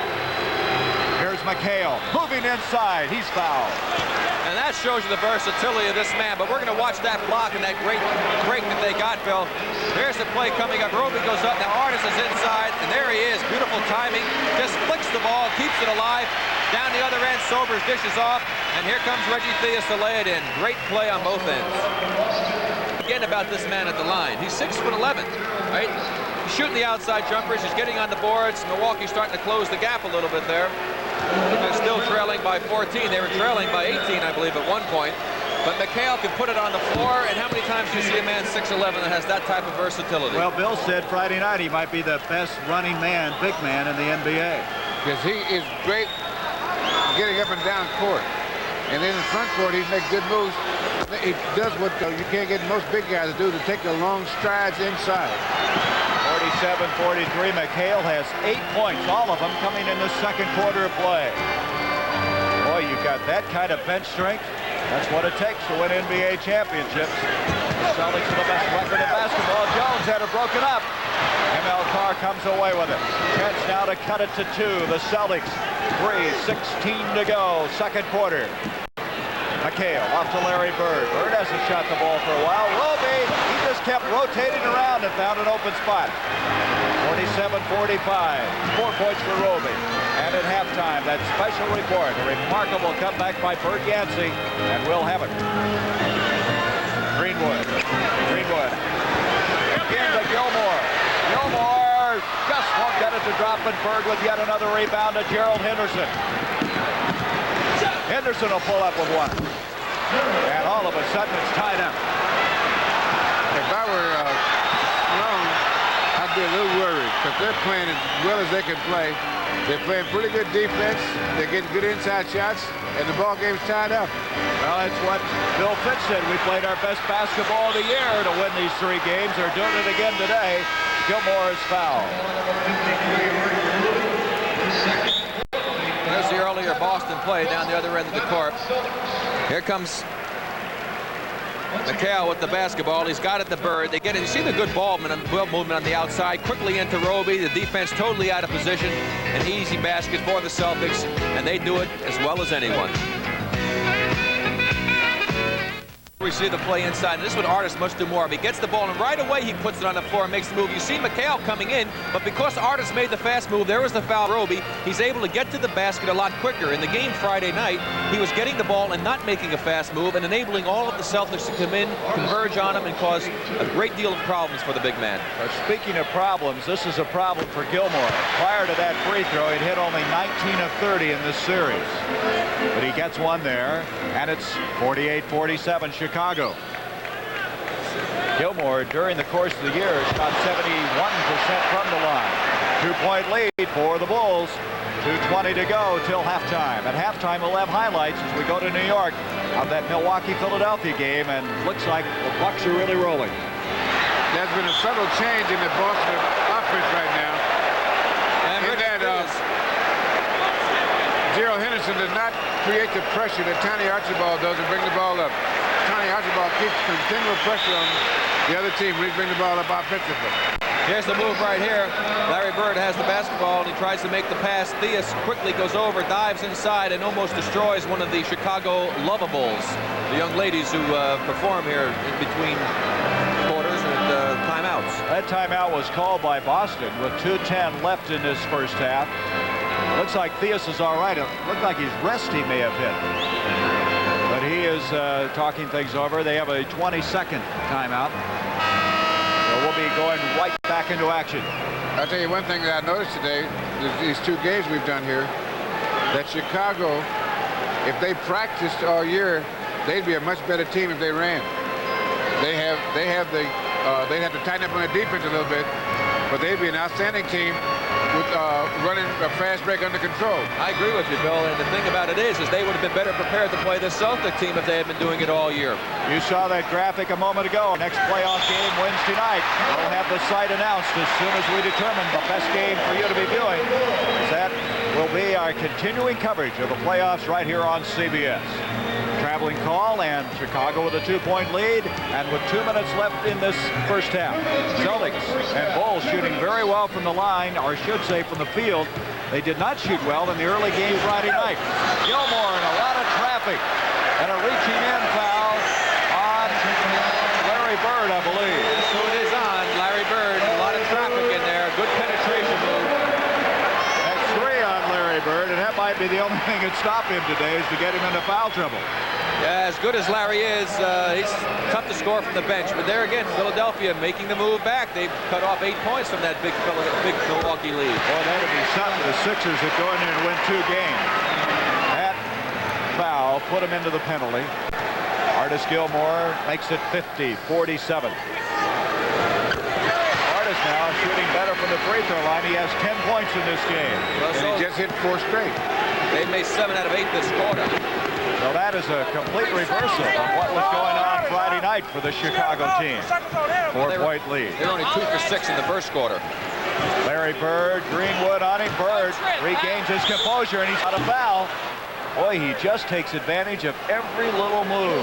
Here's McHale moving inside. He's fouled. And that shows you the versatility of this man. But we're going to watch that block and that great break that they got, Bill. Here's the play coming up. Roby goes up. Now Artis is inside, and there he is. Beautiful timing. Just flicks the ball, keeps it alive. Down the other end, Sobers dishes off, and here comes Reggie Theus to lay it in. Great play on both ends. Again about this man at the line. He's 6'11", right? He's shooting the outside jumpers. He's getting on the boards. Milwaukee's starting to close the gap a little bit there. They're still trailing by 14. They were trailing by 18, I believe, at one point. But McHale can put it on the floor, and how many times do you see a man 6'11" that has that type of versatility? Well, Bill said Friday night he might be the best running man, big man in the NBA. Because he is great getting up and down court. And then in front court, he makes good moves. He does what you can't get most big guys to do, to take the long strides inside. 47-43. McHale has 8 points, all of them coming in the second quarter of play. Boy, you've got that kind of bench strength. That's what it takes to win NBA championships. The Celtics are the best record in basketball. Jones had it broken up. ML Carr comes away with it. Chance now to cut it to 2. The Celtics 3:16 to go. Second quarter. McHale off to Larry Bird. Bird hasn't shot the ball for a while. Roby, he just kept rotating around and found an open spot. 47-45. 4 points for Roby. And at halftime, that special report, a remarkable comeback by Bert Yancey, and we'll have it. Greenwood. Again to Gilmore. Gilmore just won't get it to drop, and Bird with yet another rebound to Gerald Henderson. Henderson will pull up with one. And all of a sudden, it's tied up. If I were Sloan, I'd be a little worried, because they're playing as well as they can play. They're playing pretty good defense. They're getting good inside shots, and the ball game's tied up. Well, that's what Bill Fitch said. We played our best basketball of the year to win these 3 games. They're doing it again today. Gilmore is fouled. There's the earlier Boston play down the other end of the court. Here comes McHale with the basketball. He's got it to Bird. They get it. You see the good ball movement on the outside. Quickly into Roby. The defense totally out of position. An easy basket for the Celtics, and they do it as well as anyone. We see the play inside, and this is what Artis must do more of. He gets the ball, and right away he puts it on the floor and makes the move. You see McHale coming in, but because Artis made the fast move, there was the foul. Roby, he's able to get to the basket a lot quicker. In the game Friday night, he was getting the ball and not making a fast move and enabling all of the Celtics to come in, converge on him, and cause a great deal of problems for the big man. Speaking of problems, this is a problem for Gilmore. Prior to that free throw, he'd hit only 19 of 30 in this series. But he gets one there, and it's 48-47 Chicago. Gilmore, during the course of the year, shot 71% from the line. 2-point lead for the Bulls. 2:20 to go till halftime. At halftime, we'll have highlights as we go to New York of that Milwaukee-Philadelphia game, and looks like the Bucks are really rolling. There's been a subtle change in the Boston offense right now. And in that Gerald Henderson does not create the pressure that Tiny Archibald does and bring the ball up. Tiny Archibald keeps continual pressure on the other team when he brings the ball up offensively. Here's the move right here. Larry Bird has the basketball, and he tries to make the pass. Theus quickly goes over, dives inside, and almost destroys one of the Chicago Lovables, the young ladies who perform here in between quarters and timeouts. That timeout was called by Boston with 2:10 left in this first half. Looks like Theus is all right. It looked like his wrist he may have hit. But he is talking things over. They have a 20-second timeout. So we'll be going right back into action. I'll tell you one thing that I noticed today, these 2 games we've done here, that Chicago, if they practiced all year, they'd be a much better team if they ran. They'd have to tighten up on the defense a little bit, but they'd be an outstanding team with running a fast break under control. I agree with you, Bill, and the thing about it is they would have been better prepared to play this Celtic team if they had been doing it all year. You saw that graphic a moment ago. Next playoff game Wednesday night. We'll have the site announced as soon as we determine the best game for you to be viewing. That will be our continuing coverage of the playoffs right here on CBS. Traveling call, and Chicago with a 2-point lead, and with 2 minutes left in this first half. Celtics and Bulls shooting very well from the line, or I should say from the field. They did not shoot well in the early game Friday night. Gilmore in a lot of traffic, and a reaching in foul on Larry Bird, I believe. So it is on Larry might be the only thing that stop him today is to get him into foul trouble. Yeah, as good as Larry is, he's tough to score from the bench. But there again, Philadelphia making the move back. They've cut off 8 points from that big Milwaukee lead. Boy, that'd be something to the Sixers that go in there and win 2 games. That foul put him into the penalty. Artis Gilmore makes it 50-47. Artis now shooting better from the free throw line. He has 10 points in this game. Well, And he just hit 4 straight. They've made 7 out of 8 this quarter. So that is a complete reversal of what was going on Friday night for the Chicago team. 4-point lead. They're only 2 for 6 in the first quarter. Larry Bird, Greenwood on him. Bird regains his composure, and he's out of foul. Boy, he just takes advantage of every little move.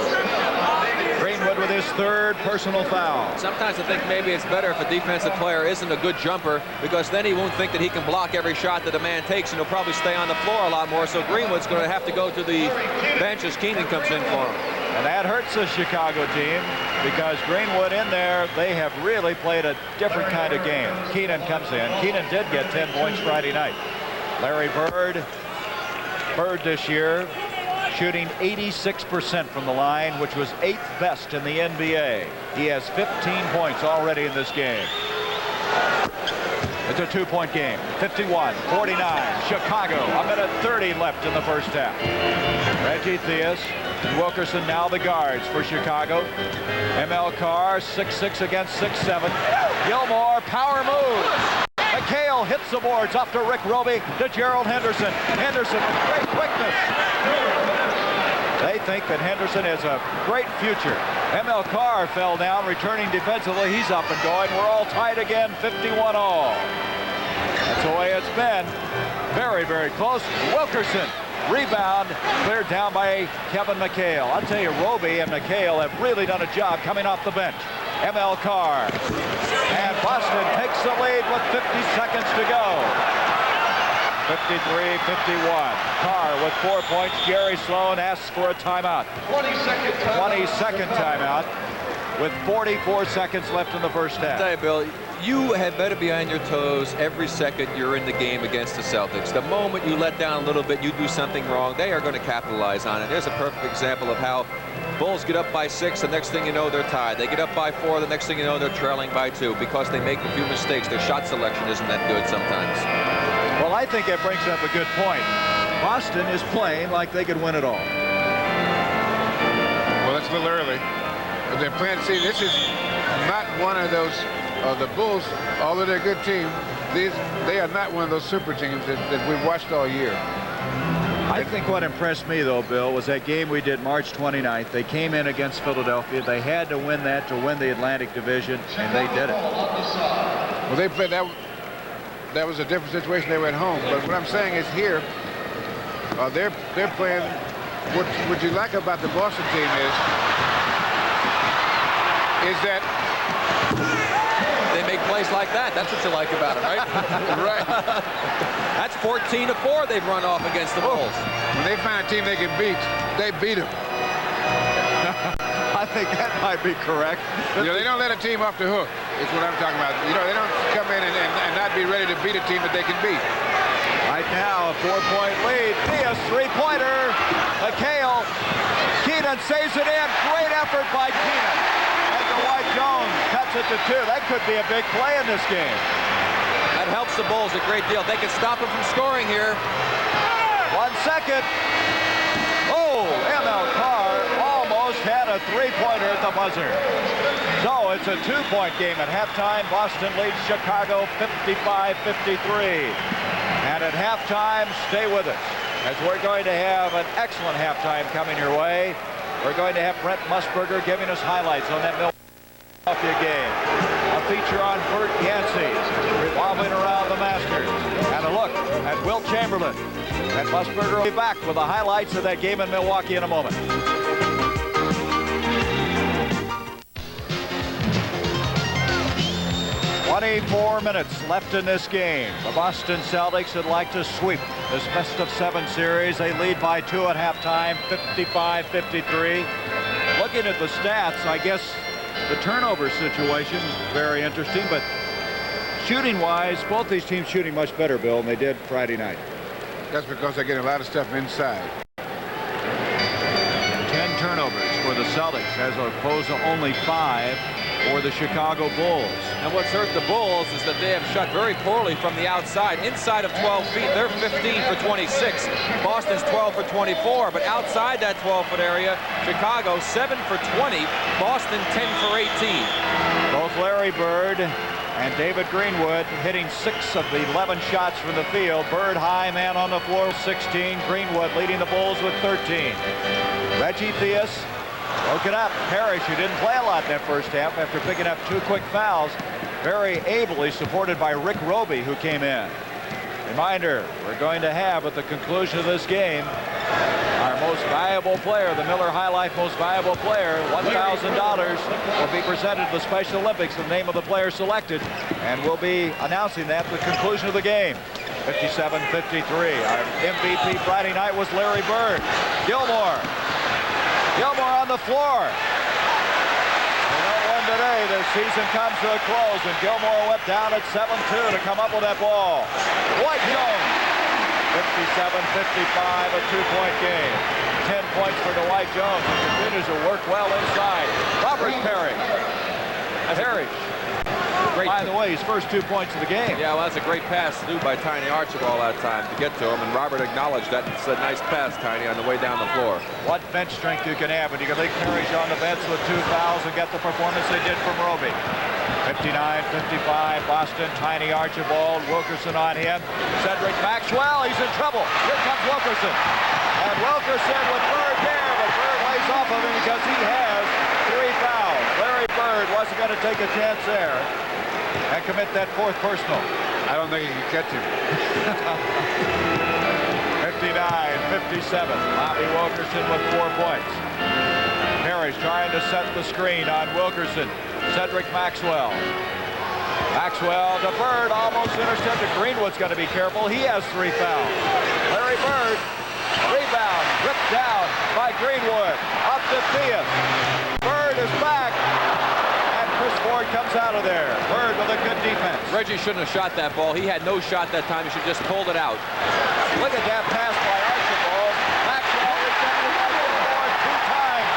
Greenwood with his 3rd personal foul. Sometimes I think maybe it's better if a defensive player isn't a good jumper, because then he won't think that he can block every shot that a man takes, and he'll probably stay on the floor a lot more. So Greenwood's going to have to go to the bench as Keenan comes in for him. And that hurts the Chicago team, because Greenwood in there, they have really played a different kind of game. Keenan comes in. Keenan did get 10 points Friday night. Larry Bird this year shooting 86% from the line, which was 8th best in the NBA. He has 15 points already in this game. It's a 2-point game. 51-49. Chicago, a minute 30 left in the first half. Reggie Theus and Wilkerson now the guards for Chicago. ML Carr 6'6" against 6'7". Gilmore, power move. McHale hits the boards off to Rick Roby to Gerald Henderson. Henderson with great quickness. They think that Henderson has a great future. ML Carr fell down, returning defensively. He's up and going. We're all tied again, 51 all. That's the way it's been. Very, very close. Wilkerson, rebound, cleared down by Kevin McHale. I'll tell you, Roby and McHale have really done a job coming off the bench. ML Carr. And Boston takes the lead with 50 seconds to go. 53-51. Carr with 4 points. Jerry Sloan asks for a timeout. 20-second timeout with 44 seconds left in the first half. I'll tell you, Bill, you had better be on your toes every second you're in the game against the Celtics. The moment you let down a little bit, you do something wrong, they are going to capitalize on it. There's a perfect example of how Bulls get up by 6, the next thing you know, they're tied. They get up by 4, the next thing you know, they're trailing by 2 because they make a few mistakes. Their shot selection isn't that good sometimes. Well, I think that brings up a good point. Boston is playing like they could win it all. Well, that's a little early. But they're playing. See, this is not one of those. The Bulls, although they're a good team, they are not one of those super teams that we've watched all year. I think what impressed me, though, Bill, was that game we did March 29th. They came in against Philadelphia. They had to win that to win the Atlantic Division, and they did it. Well, they played that. That was a different situation. They were at home. But what I'm saying is here, they're playing. What you like about the Boston team is that they make plays like that. That's what you like about it, right? right. That's 14-4 they've run off against the Bulls. When they find a team they can beat, they beat them. I think that might be correct. You know, they don't let a team off the hook. Is what I'm talking about. You know, they don't come in and not be ready to beat a team that they can beat. Right now, a 4-point lead. Theus, three-pointer. McHale. Keenan saves it in. Great effort by Keenan. And Dwight Jones cuts it to 2. That could be a big play in this game. That helps the Bulls a great deal. They can stop them from scoring here. 1 second. Oh, ML Carr almost had a three-pointer at the buzzer. So it's a 2-point game at halftime. Boston leads Chicago 55-53. And at halftime, stay with us, as we're going to have an excellent halftime coming your way. We're going to have Brent Musburger giving us highlights on that Philadelphia game. A feature on Bert Yancey revolving around the Masters. And a look at Wilt Chamberlain. And Musburger will be back with the highlights of that game in Milwaukee in a moment. "24 minutes left in this game. The Boston Celtics would like to sweep this best-of-7 series. They lead by 2 at halftime, 55-53. Looking at the stats, I guess the turnover situation is very interesting, but shooting-wise, both these teams shooting much better, Bill, than they did Friday night. That's because they're getting a lot of stuff inside. 10 turnovers for the Celtics as opposed to only 5 for the Chicago Bulls. And what's hurt the Bulls is that they have shot very poorly from the outside. Inside of 12 feet, they're 15 for 26. Boston's 12 for 24. But outside that 12-foot area, Chicago 7 for 20. Boston 10 for 18. Both Larry Bird and David Greenwood hitting 6 of the 11 shots from the field. Bird high man on the floor, 16. Greenwood leading the Bulls with 13. Reggie Theus broke it up. Parrish, who didn't play a lot in that first half after picking up 2 quick fouls, very ably supported by Rick Roby, who came in. Reminder, we're going to have at the conclusion of this game our most valuable player, the Miller High Life most valuable player. $1,000 will be presented to the Special Olympics, the name of the player selected, and we'll be announcing that at the conclusion of the game. 57-53. Our MVP Friday night was Larry Bird. Gilmore on the floor. They don't win today. Their season comes to a close, and Gilmore went down at 7-2 to come up with that ball. Dwight Jones, 57-55, a 2-point game. 10 points for Dwight Jones, who continues to work well inside. Robert Parrish. By the way, his first 2 points of the game. Yeah, well, that's a great pass through by Tiny Archibald that time to get to him, and Robert acknowledged that and said, nice pass, Tiny, on the way down the floor. What bench strength you can have when you can leave Parrish on the bench with 2 fouls and get the performance they did from Roby. 59-55, Boston, Tiny Archibald, Wilkerson on him. Cedric Maxwell, he's in trouble. Here comes Wilkerson. And Wilkerson with Bird there, but Bird lays off of him because he has 3 fouls. Larry Bird wasn't going to take a chance there and commit that 4th personal. I don't think he can catch him. 59-57. Bobby Wilkerson with 4 points. Parrish trying to set the screen on Wilkerson. Cedric Maxwell. Maxwell to Bird, almost intercepted. Greenwood's got to be careful. He has 3 fouls. Larry Bird, rebound, ripped down by Greenwood. Up to Theus. Bird is back. Chris Ford comes out of there. Bird with a good defense. Reggie shouldn't have shot that ball. He had no shot that time. He should just pulled it out. Look at that pass by Archibald. Maxwell rejected by Ford 2 times.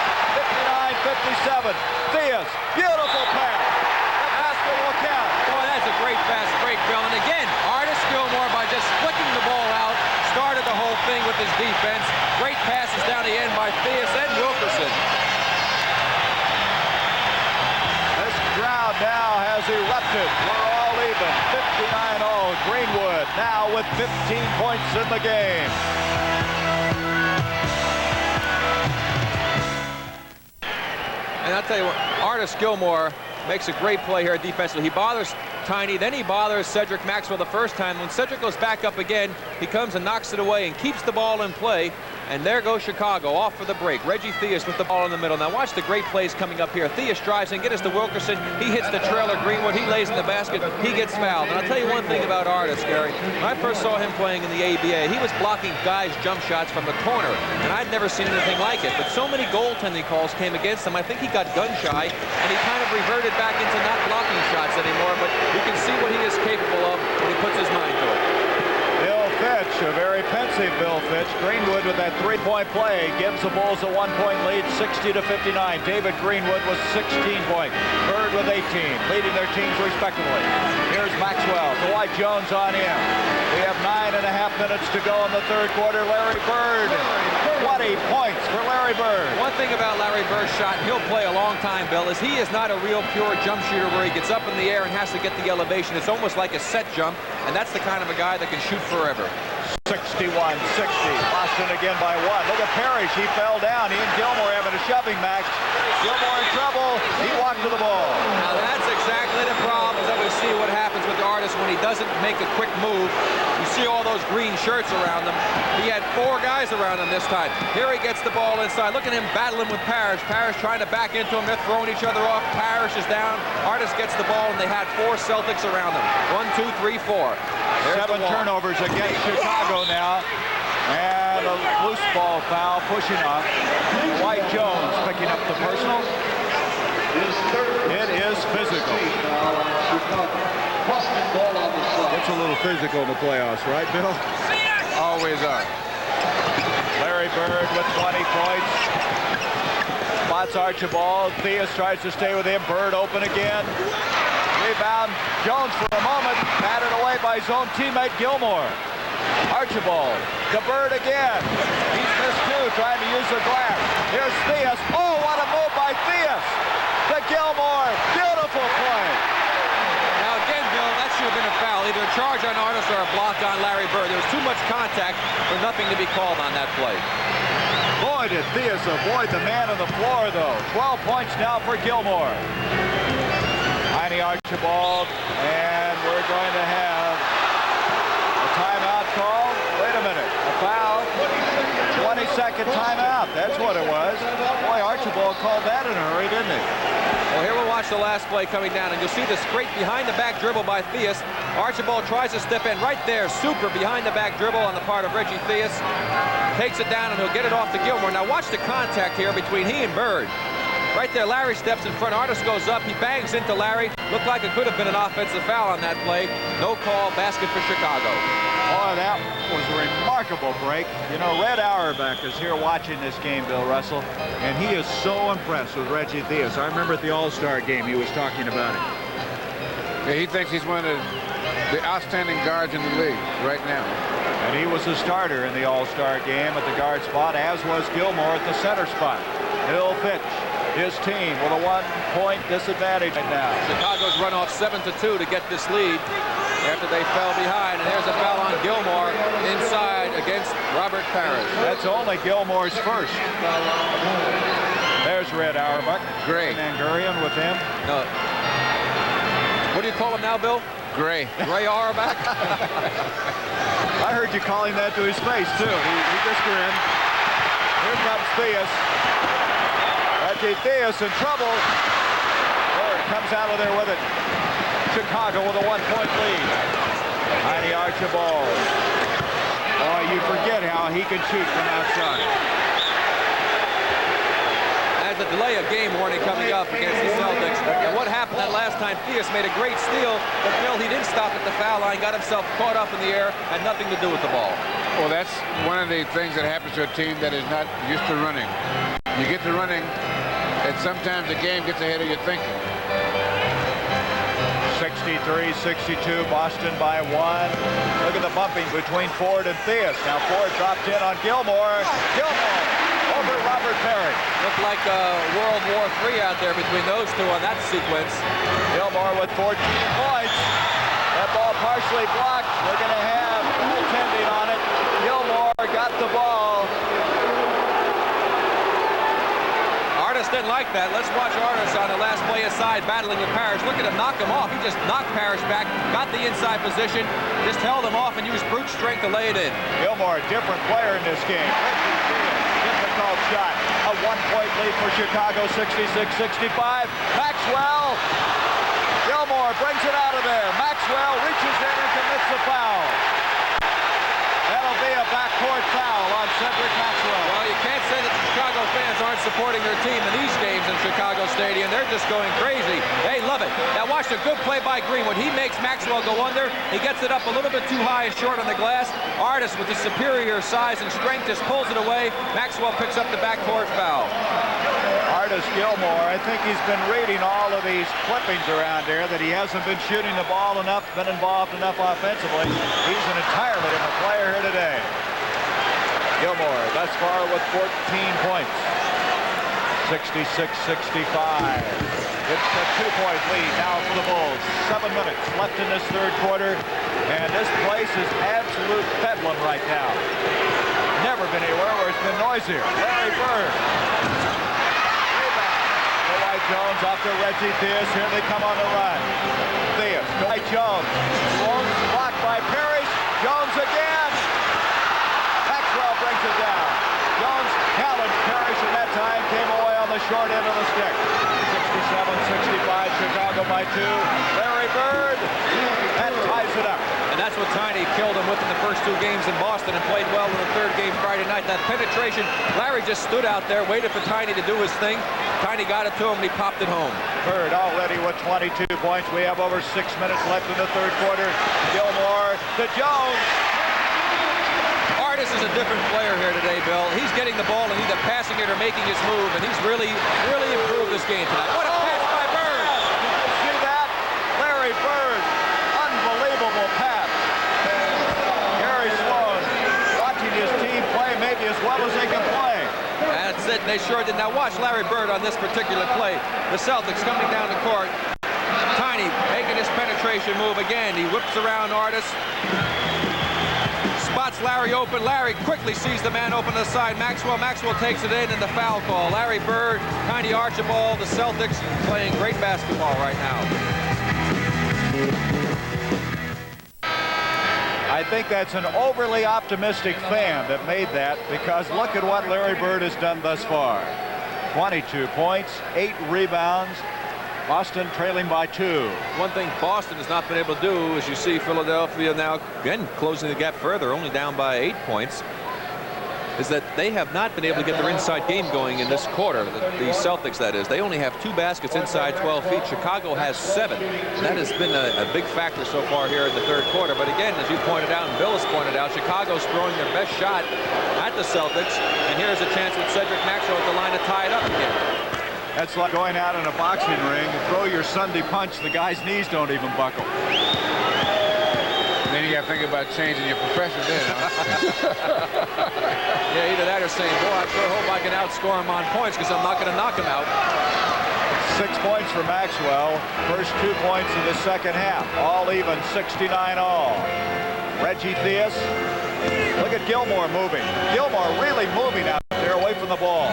59-57. Theus, beautiful pass. The basket will count. Boy, that's a great fast break, Bill. And again, Artis Gilmore, by just flicking the ball out, started the whole thing with his defense. Great passes down the end by Theus and Wilkerson. Crowd now has erupted. We're all even. 59-0. Greenwood now with 15 points in the game. And I'll tell you what, Artis Gilmore makes a great play here defensively. He bothers Tiny, then he bothers Cedric Maxwell the first time. When Cedric goes back up again, he comes and knocks it away and keeps the ball in play. And there goes Chicago off for the break. Reggie Theus with the ball in the middle. Now watch the great plays coming up here. Theus drives and gets us to Wilkerson. He hits the trailer. Greenwood, he lays in the basket. He gets fouled. And I'll tell you one thing about Artis, Gary. When I first saw him playing in the ABA, he was blocking guys' jump shots from the corner. And I'd never seen anything like it. But so many goaltending calls came against him. I think he got gun shy. And he kind of reverted back into not blocking shots anymore. But you can see what he is capable of when he puts his mind to it. Bill Fitch, a very pensive Bill Fitch. Greenwood with that 3-point play gives the Bulls a 1-point lead, 60-59. David Greenwood with 16 points. Bird with 18, leading their teams respectively. Here's Maxwell. Dwight Jones on in. We have 9.5 minutes to go in the 3rd quarter. Larry Bird, 20 points for Larry Bird. One thing about Larry Bird's shot, and he'll play a long time, Bill, is he is not a real pure jump shooter where he gets up in the air and has to get the elevation. It's almost like a set jump, and that's the kind of a guy that can shoot forever. 61-60. Boston again by 1. Look at Parrish. He fell down. He and Gilmore having a shoving match. Gilmore in trouble. He walked to the ball. Now that's exactly the problem that we see what happens with Artis when he doesn't make a quick move. You see all those green shirts around him. He had 4 guys around him this time. Here he gets the ball inside. Look at him battling with Parrish. Parrish trying to back into him. They're throwing each other off. Parrish is down. Artis gets the ball, and they had 4 Celtics around them. 1, 2, 3, 4. There's 7 turnovers against Chicago now. And a loose ball foul pushing up. Dwight Jones picking up the personal. It is physical. It's a little physical in the playoffs, right, Bill? Always are. Larry Bird with 20 points. Spots Archibald. Theus tries to stay with him. Bird open again. Rebound. Jones for a moment. Batted away by his own teammate Gilmore. Archibald to Bird again. He's missed two, trying to use the glass. Here's Theus. Oh, what a move by Theus. To Gilmore. Beautiful play. Now again, Bill, that should have been a foul. Either a charge on Artis or a block on Larry Bird. There was too much contact for nothing to be called on that play. Boy, did Theus avoid the man on the floor, though. 12 points now for Gilmore. Tiny Archibald, and we're going to have a timeout call. Wait a minute, a foul. 20-second timeout. That's what it was. Boy, Archibald called that in a hurry, didn't he? Well, here we'll watch the last play coming down, and you'll see this great behind-the-back dribble by Theus. Archibald tries to step in right there. Super behind-the-back dribble on the part of Reggie Theus. Takes it down, and he'll get it off to Gilmore. Now watch the contact here between he and Bird. Right there, Larry steps in front. Artis goes up. He bangs into Larry. Looked like it could have been an offensive foul on that play. No call. Basket for Chicago. Oh, that was a remarkable break. You know, Red Auerbach is here watching this game, Bill Russell, and he is so impressed with Reggie Theus. I remember at the All-Star game he was talking about it. Yeah, he thinks he's one of the outstanding guards in the league right now. And he was a starter in the All-Star game at the guard spot, as was Gilmore at the center spot. Bill Fitch, his team with a 1-point disadvantage right now. Chicago's run off 7-2 to get this lead after they fell behind. And there's a foul on Gilmore inside against Robert Parrish. That's only Gilmore's first. There's Red Auerbach. Great. And Gurion with him. No. What do you call him now, Bill? Gray. Ray Auerbach? I heard you calling that to his face, too. He just grinned. Here comes Theus. Reggie Theus in trouble. Bird comes out of there with it. Chicago with a 1-point lead. Tiny Archibald. Oh, you forget how he can shoot from outside. There's a delay of game warning coming up against the Celtics. And what happened that last time, Theus made a great steal, but Bill, he didn't stop at the foul line, got himself caught up in the air, had nothing to do with the ball. Well, that's one of the things that happens to a team that is not used to running. You get to running, and sometimes the game gets ahead of your thinking. 63-62, Boston by 1. Look at the bumping between Ford and Theus. Now Ford dropped in on Gilmore. Gilmore over Robert Parrish. Looked like World War III out there between those two on that sequence. Gilmore with 14 points. That ball partially blocked. We're going to have goaltending on it. Gilmore got the ball. Artis didn't like that. Let's watch Artis on the last play aside, battling with Parrish. Look at him knock him off. He just knocked Parrish back, got the inside position, just held him off and used brute strength to lay it in. Gilmore, a different player in this game. Difficult shot. A 1-point lead for Chicago, 66-65. Maxwell. Gilmore brings it out of there. Maxwell reaches in and commits the foul. That'll be a backcourt foul on Cedric Maxwell. Well, you can't say that the Chicago fans aren't supporting their team in these games in Chicago Stadium. They're just going crazy. They love it. Now watch the good play by Green. When he makes Maxwell go under, he gets it up a little bit too high and short on the glass. Artis with the superior size and strength just pulls it away. Maxwell picks up the backcourt foul. Artis Gilmore, I think he's been reading all of these clippings around there that he hasn't been shooting the ball enough, been involved enough offensively. He's an entirely different player here today. Gilmore thus far with 14 points. 66-65. It's a 2-point lead now for the Bulls. 7 minutes left in this third quarter, and this place is absolute bedlam right now. Never been anywhere where it's been noisier. Larry Bird. Jones off to Reggie Theus. Here they come on the run. Theus, Dwight Jones. Blocked by Parrish. Jones again. Maxwell brings it down. Jones challenged Parrish, and that time came away on the short end of the stick. 67-65, Chicago by 2. Larry Bird. That ties it up. And that's what Tiny killed him with in the first 2 games in Boston and played well in the third game Friday night. That penetration, Larry just stood out there, waited for Tiny to do his thing. Tiny got it to him, and he popped it home. Bird already with 22 points. We have over 6 minutes left in the third quarter. Gilmore to Jones. Artis is a different player here today, Bill. He's getting the ball and either passing it or making his move, and he's really improved this game tonight. What a pass by Bird! Did you see that? Larry Bird. Unbelievable pass. Gary Sloan watching his team play maybe as well as they can play. That's it. They sure did. Now watch Larry Bird on this particular play. The Celtics coming down the court. Tiny making his penetration move again. He whips around Artis. Spots Larry open. Larry quickly sees the man open to the side. Maxwell takes it in, and the foul call. Larry Bird, Tiny Archibald, the Celtics playing great basketball right now. I think that's an overly optimistic fan that made that, because look at what Larry Bird has done thus far. 22 points, 8 rebounds. Boston trailing by 2. One thing Boston has not been able to do, as you see Philadelphia now again closing the gap further, only down by 8 points, is that they have not been able to get their inside game going in this quarter. The Celtics, that is. They only have 2 baskets inside 12 feet. Chicago has 7. That has been a big factor so far here in the third quarter. But again, as you pointed out and Bill has pointed out, Chicago's throwing their best shot at the Celtics. And here's a chance with Cedric Maxwell at the line to tie it up again. That's like going out in a boxing ring and throw your Sunday punch. The guy's knees don't even buckle. Then you got to think about changing your profession then, huh? Yeah, either that or saying, boy, I sure hope I can outscore him on points because I'm not going to knock him out. 6 points for Maxwell. First 2 points in the second half. All even, 69 all. Reggie Theus. Look at Gilmore moving. Gilmore really moving out there away from the ball.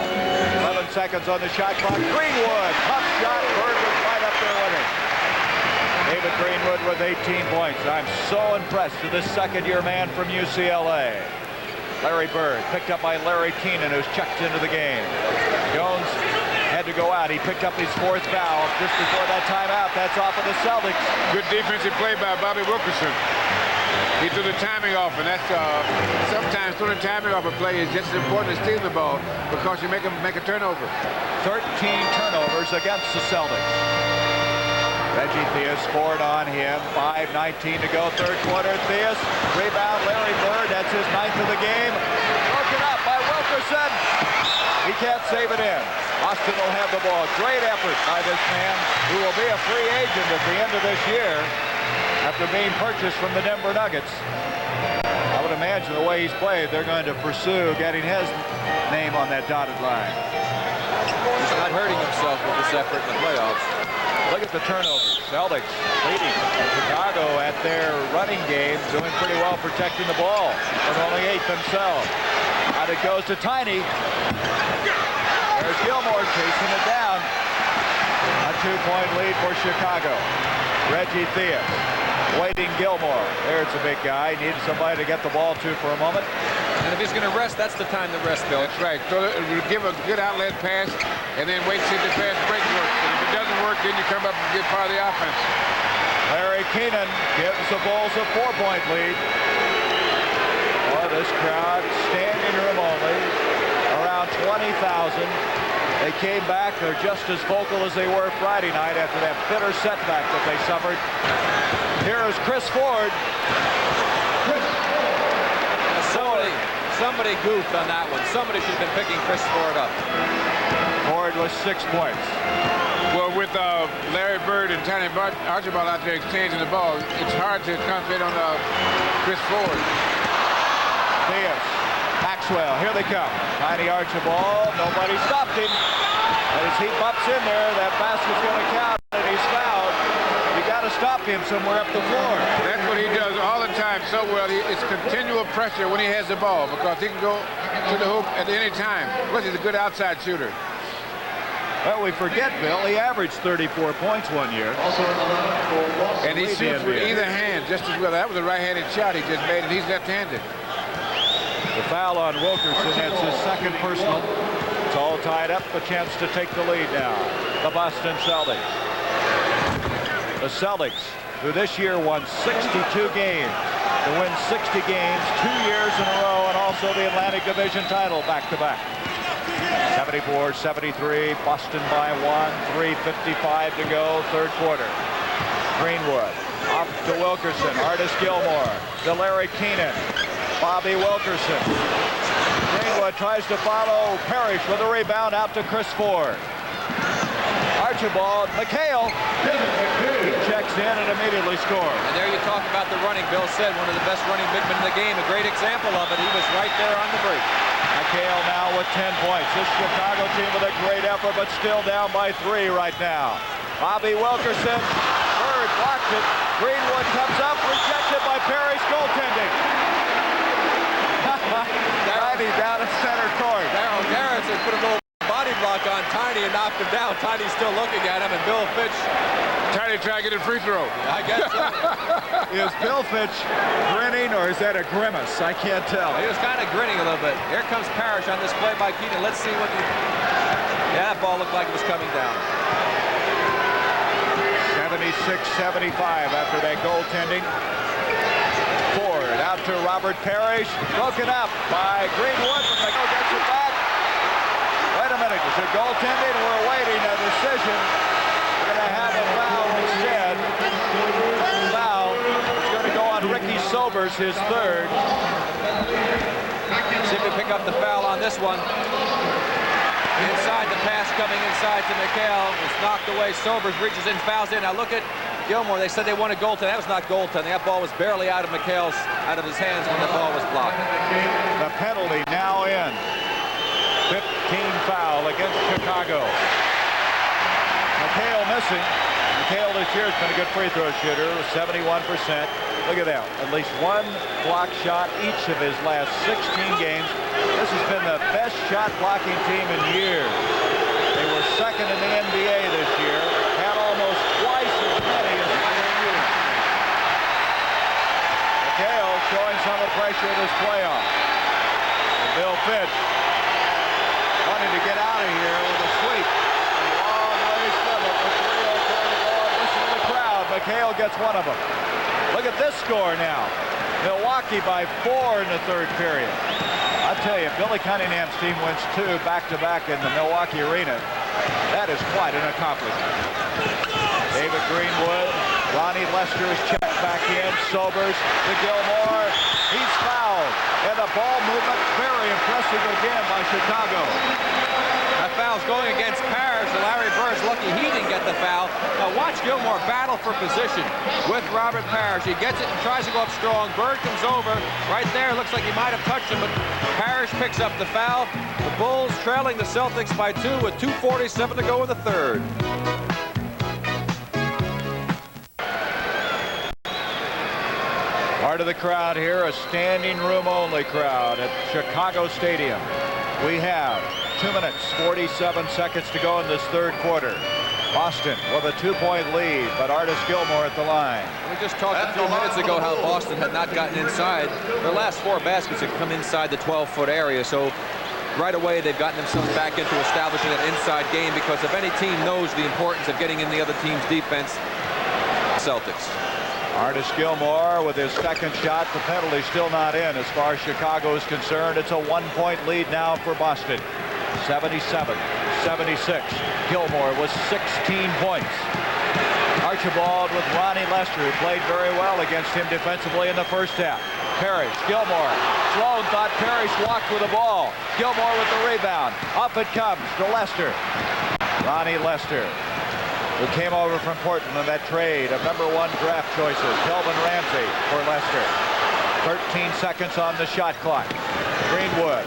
11 seconds on the shot clock. Greenwood, tough shot. Bird was right up there with it. David Greenwood with 18 points. I'm so impressed with this second-year man from UCLA. Larry Bird, picked up by Larry Keenan, who's checked into the game. Jones had to go out. He picked up his 4th foul just before that timeout. That's off of the Celtics. Good defensive play by Bobby Wilkerson. He threw the timing off, and that's sometimes throwing the timing off a play is just as important as stealing the ball because you make a turnover. 13 turnovers against the Celtics. Reggie Theus scored on him. 5:19 to go, third quarter. Theus, rebound, Larry Bird. That's his 9th of the game. Broken up by Wilkerson. He can't save it in. Boston will have the ball. Great effort by this man, who will be a free agent at the end of this year after being purchased from the Denver Nuggets. I would imagine the way he's played, they're going to pursue getting his name on that dotted line. He's not hurting himself with this effort in the playoffs. Look at the turnovers. Celtics leading Chicago at their running game, doing pretty well protecting the ball, but only 8 themselves. Out it goes to Tiny. There's Gilmore chasing it down. A 2-point lead for Chicago. Reggie Theus waiting Gilmore. There's a big guy. Needed somebody to get the ball to for a moment. And if he's going to rest, that's the time to rest, Bill. That's right. So give a good outlet pass and then wait to see if the fast break works. And if it doesn't work, then you come up and get part of the offense. Larry Keenan gives the Bulls a 4-point lead. Oh, this crowd, standing room only, around 20,000. They came back. They're just as vocal as they were Friday night after that bitter setback that they suffered. Here is Chris Ford. Somebody goofed on that one. Somebody should have been picking Chris Ford up. Ford was 6 points. Well, with Larry Bird and Tiny Archibald out there exchanging the ball, it's hard to concentrate on Chris Ford. Theus, Maxwell, here they come. Tiny Archibald, nobody stopped him. And as he bumps in there, that basket's going to count, and he's fouled. You got to stop him somewhere up the floor. That's what he does all the time so well. It's continual pressure when he has the ball because he can go to the hoop at any time. Plus, he's a good outside shooter. Well, we forget, Bill, he averaged 34 points one year. And he shoots with either hand just as well. That was a right-handed shot he just made, and he's left-handed. The foul on Wilkerson, that's his 2nd personal. It's all tied up, a chance to take the lead now. The Boston Celtics. The Celtics, who this year won 62 games, to win 60 games 2 years in a row, and also the Atlantic Division title back-to-back. 74-73, Boston by 1, 3:55 to go, third quarter. Greenwood, off to Wilkerson, Artis Gilmore, to Larry Keenan. Bobby Wilkerson. Greenwood tries to follow Parrish with a rebound out to Chris Ford. Archibald, McHale checks in and immediately scores. And there you talk about the running. Bill said one of the best running big men in the game. A great example of it. He was right there on the break. McHale now with 10 points. This Chicago team with a great effort, but still down by 3 right now. Bobby Wilkerson, Bird blocked it. Greenwood comes up, rejected by Parrish, goaltending. Tiny down at center court. Darryl Garrison put a little body block on Tiny and knocked him down. Tiny's still looking at him, and Bill Fitch. Tiny trying to get a free throw. I guess so. Is Bill Fitch grinning, or is that a grimace? I can't tell. He was kind of grinning a little bit. Here comes Parrish on this play by Keenan. Let's see what the... Yeah, that ball looked like it was coming down. 76-75 after that goaltending. Ford out to Robert Parrish. Broken up by Greenwood. McHale gets it back. Wait a minute. Is it goaltending? We're awaiting a decision. We're going to have a foul instead. Foul is going to go on Ricky Sobers, his third. See if we pick up the foul on this one. Inside, the pass coming inside to McHale. It's knocked away. Sobers reaches in, fouls in. Now look at Gilmore. They said they wanted goaltending. That was not goaltending. That ball was barely out of McHale's, out of his hands when the ball was blocked. The penalty now in. 15 foul against Chicago. McHale missing. McHale this year has been a good free throw shooter, 71%. Look at that. At least one block shot each of his last 16 games. This has been the best shot blocking team in years. They were second in the NBA this year. Had almost twice as many as years. McHale showing some of the pressure of this playoff. And Bill Fitch wanting to get out of here with a sweep. A long ways from it with 3:04 to go. Listen to the crowd. McHale gets one of them. Look at this score now. Milwaukee by 4 in the third period. I'll tell you, Billy Cunningham's team wins 2 back-to-back in the Milwaukee arena. That is quite an accomplishment. David Greenwood, Ronnie Lester is checked back in. Sobers to Gilmore. He's fouled. And the ball movement very impressive again by Chicago. That foul's going against Parrish. Larry Bird's lucky he didn't get the foul. Now watch Gilmore battle for position with Robert Parrish. He gets it and tries to go up strong. Bird comes over right there. Looks like he might have touched him, but Parrish picks up the foul. The Bulls trailing the Celtics by 2 with 2:47 to go in the third. Part of the crowd here, a standing room only crowd at Chicago Stadium. We have 2 minutes, 47 seconds to go in this third quarter. Boston with a 2-point lead, but Artis Gilmore at the line. We just talked a few minutes ago how Boston had not gotten inside. Their last 4 baskets have come inside the 12-foot area, so right away they've gotten themselves back into establishing an inside game, because if any team knows the importance of getting in the other team's defense, Celtics. Artis Gilmore with his second shot. The penalty still not in as far as Chicago is concerned. It's a 1-point lead now for Boston. 77-76. Gilmore with 16 points. Archibald with Ronnie Lester, who played very well against him defensively in the first half. Parrish, Gilmore. Sloan thought Parrish walked with the ball. Gilmore with the rebound. Up it comes to Lester. Ronnie Lester, who came over from Portland in that trade of #1 draft choices. Kelvin Ramsey for Lester. 13 seconds on the shot clock. Greenwood.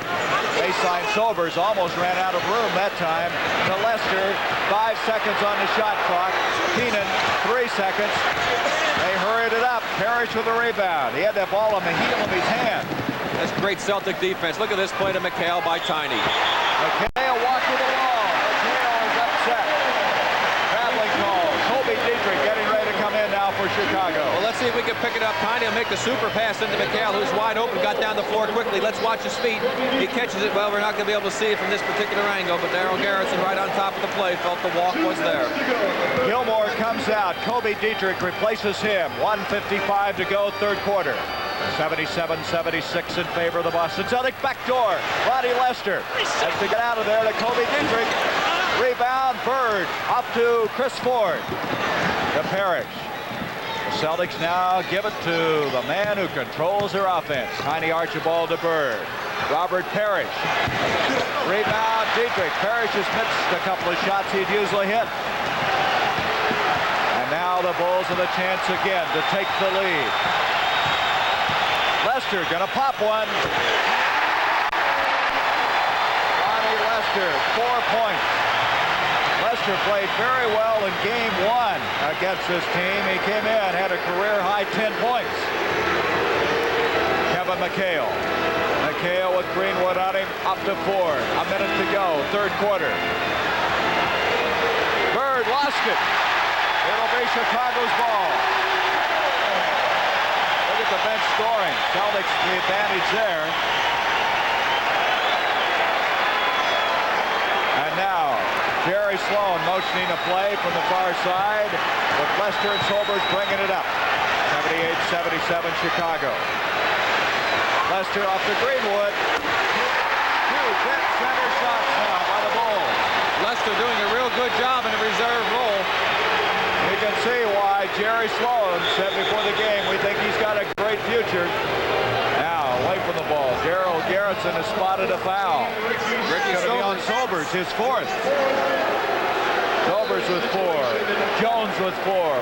Baseline. Sobers almost ran out of room that time to Lester. 5 seconds on the shot clock. Keenan, 3 seconds. They hurried it up. Parrish with the rebound. He had that ball on the heel of his hand. That's great Celtic defense. Look at this play to McHale by Tiny. McHale walked to the wall. McHale is upset. Traveling call. Kobe Dietrich getting ready to come in now for Chicago. Well, let's see if we can pick it up. Tiny will make the super pass into McHale, who's wide open, got down the floor quickly. Let's watch his feet. He catches it. Well, we're not going to be able to see it from this particular angle, but Darryl Garrison right on top of the play felt the walk was there. Gilmore comes out. Kobe Dietrich replaces him. 1:55 to go, third quarter. 77-76 in favor of the Boston Celtics. Backdoor. Ronnie Lester has to get out of there to Kobe Dietrich. Rebound. Bird up to Chris Ford. To Parrish. The Celtics now give it to the man who controls their offense. Tiny Archibald to Bird. Robert Parrish. Rebound, Dietrich. Parrish has missed a couple of shots he'd usually hit. And now the Bulls have a chance again to take the lead. Lester gonna pop one. Ronnie Lester, 4 points. Lester played very well in game 1 against this team. He came in, had a career-high 10 points. Kevin McHale. McHale with Greenwood on him, up to Ford. A minute to go, third quarter. Bird lost it. It'll be Chicago's ball. Look at the bench scoring. Celtics the advantage there. And now Jerry Sloan motioning a play from the far side with Lester and Sobers bringing it up. 78-77 Chicago. Lester off to Greenwood. 2 dead center shots now by the Bulls. Lester doing a real good job in a reserve role. You can see why Jerry Sloan said before the game, we think he's got a great future. Now, away from the ball. Gerald Garrison has spotted a foul. Ricky Gonna be on Sobers, his 4th. Sobers with 4. Jones with 4.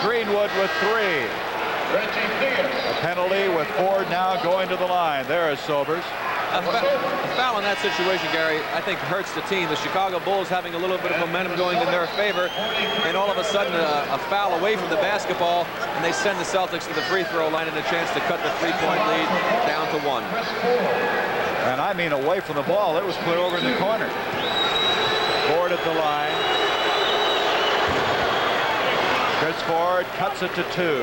Greenwood with 3. A penalty with Ford now going to the line. There is Sobers. A foul in that situation, Gary, I think hurts the team. The Chicago Bulls having a little bit of momentum going in their favor, and all of a sudden a foul away from the basketball, and they send the Celtics to the free throw line and a chance to cut the 3-point lead down to 1. And I mean away from the ball. It was put over in the corner. Ford at the line. Chris Ford cuts it to 2,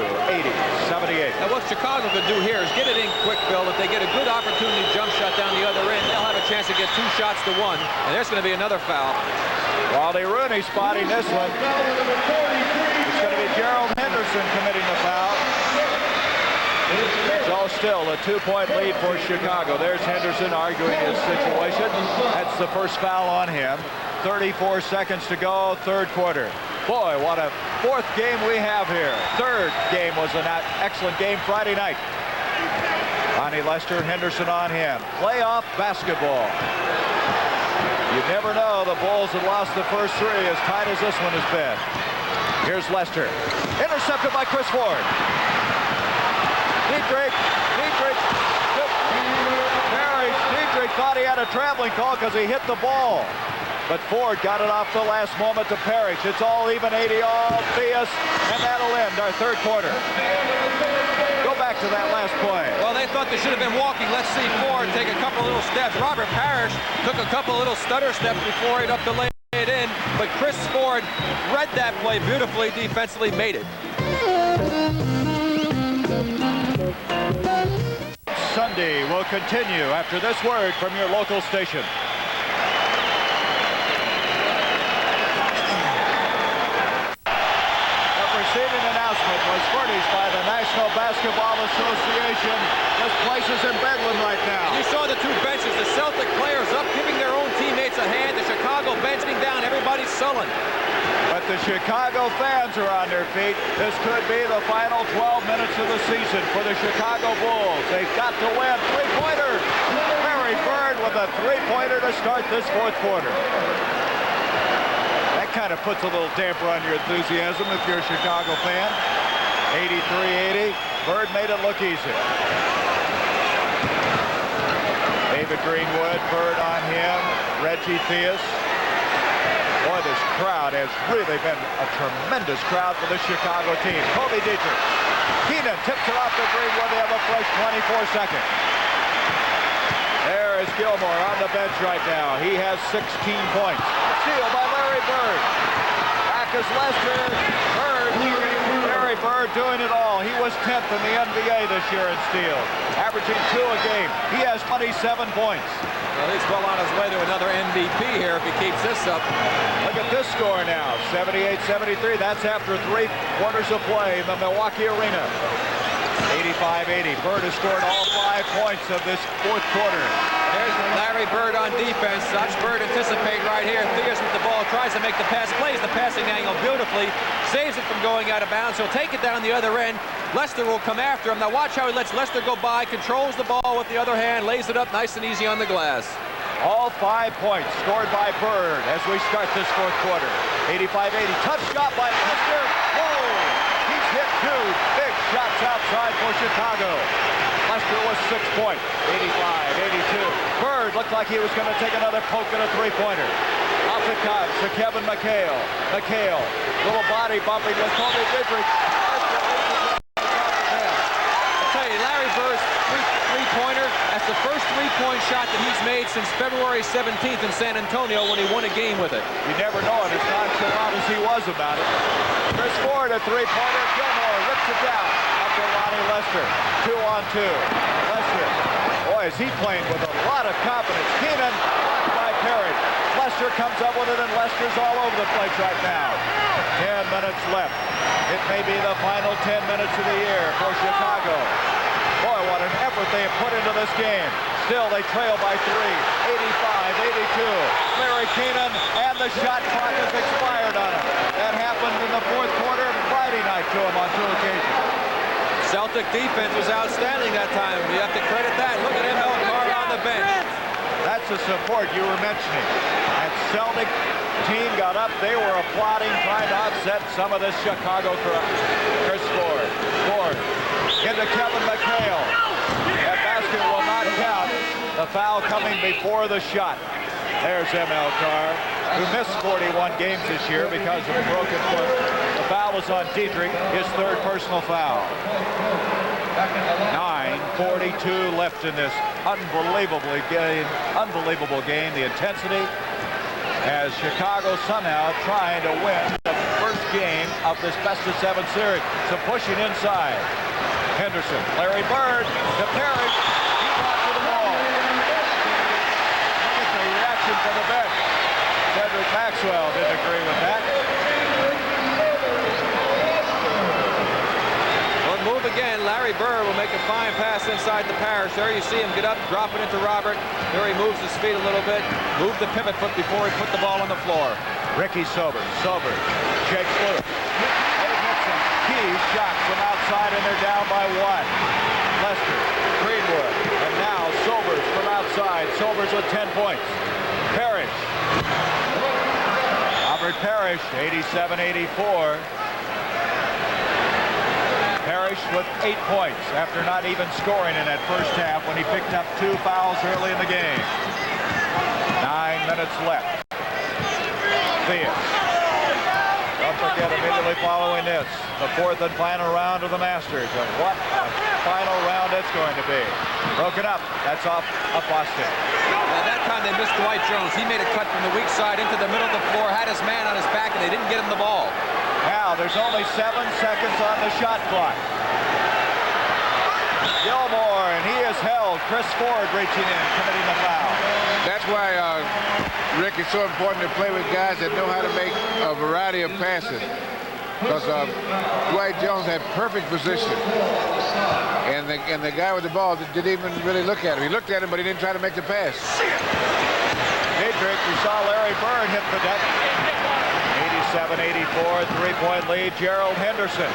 80-78. Now what Chicago could do here is get it in quick, Bill. If they get a good opportunity jump shot down the other end, they'll have a chance to get 2 shots to 1. And there's going to be another foul. Wally Rooney spotting this one. It's going to be Gerald Henderson committing the foul. So still a 2-point lead for Chicago. There's Henderson arguing his situation. That's the first foul on him. 34 seconds to go, third quarter. Boy, what a 4th game we have here. Third game was an excellent game Friday night. Ronnie Lester, Henderson on him. Playoff basketball. You never know. The Bulls have lost the first 3 as tight as this one has been. Here's Lester. Intercepted by Chris Ford. Dietrich. Dietrich thought he had a traveling call because he hit the ball. But Ford got it off the last moment to Parrish. It's all even 80 all Theus, and that'll end our third quarter. Go back to that last play. Well, they thought they should have been walking. Let's see Ford take a couple little steps. Robert Parrish took a couple little stutter steps before he'd up to lay it in, but Chris Ford read that play beautifully, defensively made it. Sunday will continue after this word from your local station. Preceding announcement was furnished by the National Basketball Association. This place is in Bedlam right now. You saw the 2 benches, the Celtic players up giving their own teammates a hand, the Chicago bench sitting down, everybody's sullen. But the Chicago fans are on their feet. This could be the final 12 minutes of the season for the Chicago Bulls. They've got to win. 3-pointers. Larry Bird with a 3-pointer to start this 4th quarter. Kind of puts a little damper on your enthusiasm if you're a Chicago fan. 83-80. Bird made it look easy. David Greenwood, Bird on him. Reggie Theus. Boy, this crowd has really been a tremendous crowd for the Chicago team. Kobe Dietrich. Keenan tips it off to Greenwood. They have a fresh 24 seconds. There is Gilmore on the bench right now. He has 16 points. Steal by Larry Bird. Back is Lester. Bird. Larry Bird doing it all. He was 10th in the NBA this year in steals, averaging 2 a game. He has 27 points. Well, he's well on his way to another MVP here if he keeps this up. Look at this score now, 78-73. That's after 3 quarters of play in the Milwaukee Arena. 85-80. Bird has scored all 5 points of this fourth quarter. There's Larry Bird on defense. Watch Bird anticipate right here. Theus with the ball, tries to make the pass, plays the passing angle beautifully, saves it from going out of bounds. He'll take it down the other end. Lester will come after him. Now watch how he lets Lester go by, controls the ball with the other hand, lays it up nice and easy on the glass. All 5 points scored by Bird as we start this fourth quarter. 85-80. Tough shot by Lester. Whoa! He's hit 2 big shots outside for Chicago. Lester was 6 points. 85-82. Bird looked like he was going to take another poke at a three-pointer. Off the cuts to Kevin McHale. McHale, little body bumping with Kobe Dietrich. Larry Bird's three-pointer, that's the first three-point shot that he's made since February 17th in San Antonio when he won a game with it. You never know it, as nonchalant as he was about it. Chris Ford, a three-pointer. Gilmore rips it down up to Lonnie Lester. 2-on-2. Lester, boy, is he playing with a lot of confidence. Keenan blocked by Parrish. Lester comes up with it, and Lester's all over the place right now. 10 minutes left. It may be the final 10 minutes of the year for Chicago. Boy, what an effort they have put into this game. Still, they trail by 3, 85-82. Larry Keenan, and the shot clock has expired on him. That happened in the fourth quarter Friday night to him on 2 occasions. Celtic defense was outstanding that time. You have to credit that. Look at M.L. Carr on the bench. That's the support you were mentioning. That Celtic team got up. They were applauding, trying to offset some of this Chicago corruption. Chris Ford. Ford into Kevin McHale. That basket will not count. The foul coming before the shot. There's M.L. Carr, who missed 41 games this year because of a broken foot. The foul was on Dietrich, his 3rd personal foul. 9:42 left in this unbelievable game. The intensity as Chicago somehow trying to win the first game of this best-of-7 series. Some pushing inside. Henderson, Larry Bird to Parrish. He got to the ball. Look at the reaction from the bench. Cedric Maxwell didn't agree with that. Move again. Larry Bird will make a fine pass inside the Parrish. There you see him get up, drop it into Robert. There he moves his feet a little bit. Move the pivot foot before he put the ball on the floor. Ricky Sobers. Shakes loose. They hit some key shots from outside, and they're down by 1. Lester, Greenwood, and now Sobers from outside. Sobers with 10 points. Parrish. Robert Parrish, 87-84. Parrish with 8 points after not even scoring in that first half when he picked up 2 fouls early in the game. 9 minutes left. Theus. Don't forget, immediately following this, the 4th and final round of the Masters. And what a final round it's going to be. Broken up. That's off of Boston. Now that time they missed Dwight Jones. He made a cut from the weak side into the middle of the floor, had his man on his back, and they didn't get him the ball. Now there's only 7 seconds on the shot clock. Gilmore, and he is held. Chris Ford reaching in, committing the foul. That's why, Rick, it's so important to play with guys that know how to make a variety of passes. Because Dwight Jones had perfect position. And the guy with the ball didn't even really look at him. He looked at him, but he didn't try to make the pass. Dietrich, we saw Larry Bird hit the deck. 87-84, 3-point lead. Gerald Henderson.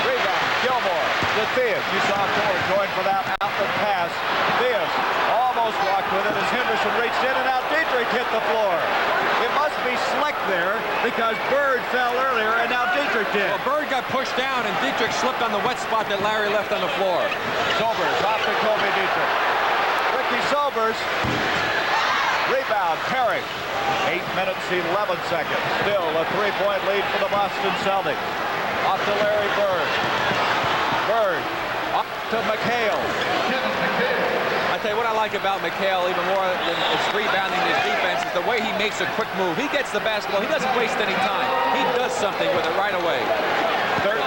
Rebound, Gilmore to Theus. You saw Ford going for that outlet pass. Theus almost walked with it as Henderson reached in, and now Dietrich hit the floor. It must be slick there because Bird fell earlier, and now Dietrich did. Well, Bird got pushed down, and Dietrich slipped on the wet spot that Larry left on the floor. Sobers off to Kobe Dietrich. Ricky Sobers. Rebound, Parrish. 8 minutes, 11 seconds. Still a 3-point lead for the Boston Celtics. Off to Larry Bird. Bird up to McHale. I tell you what I like about McHale even more than his rebounding his defense is the way he makes a quick move. He gets the basketball. He doesn't waste any time. He does something with it right away. 13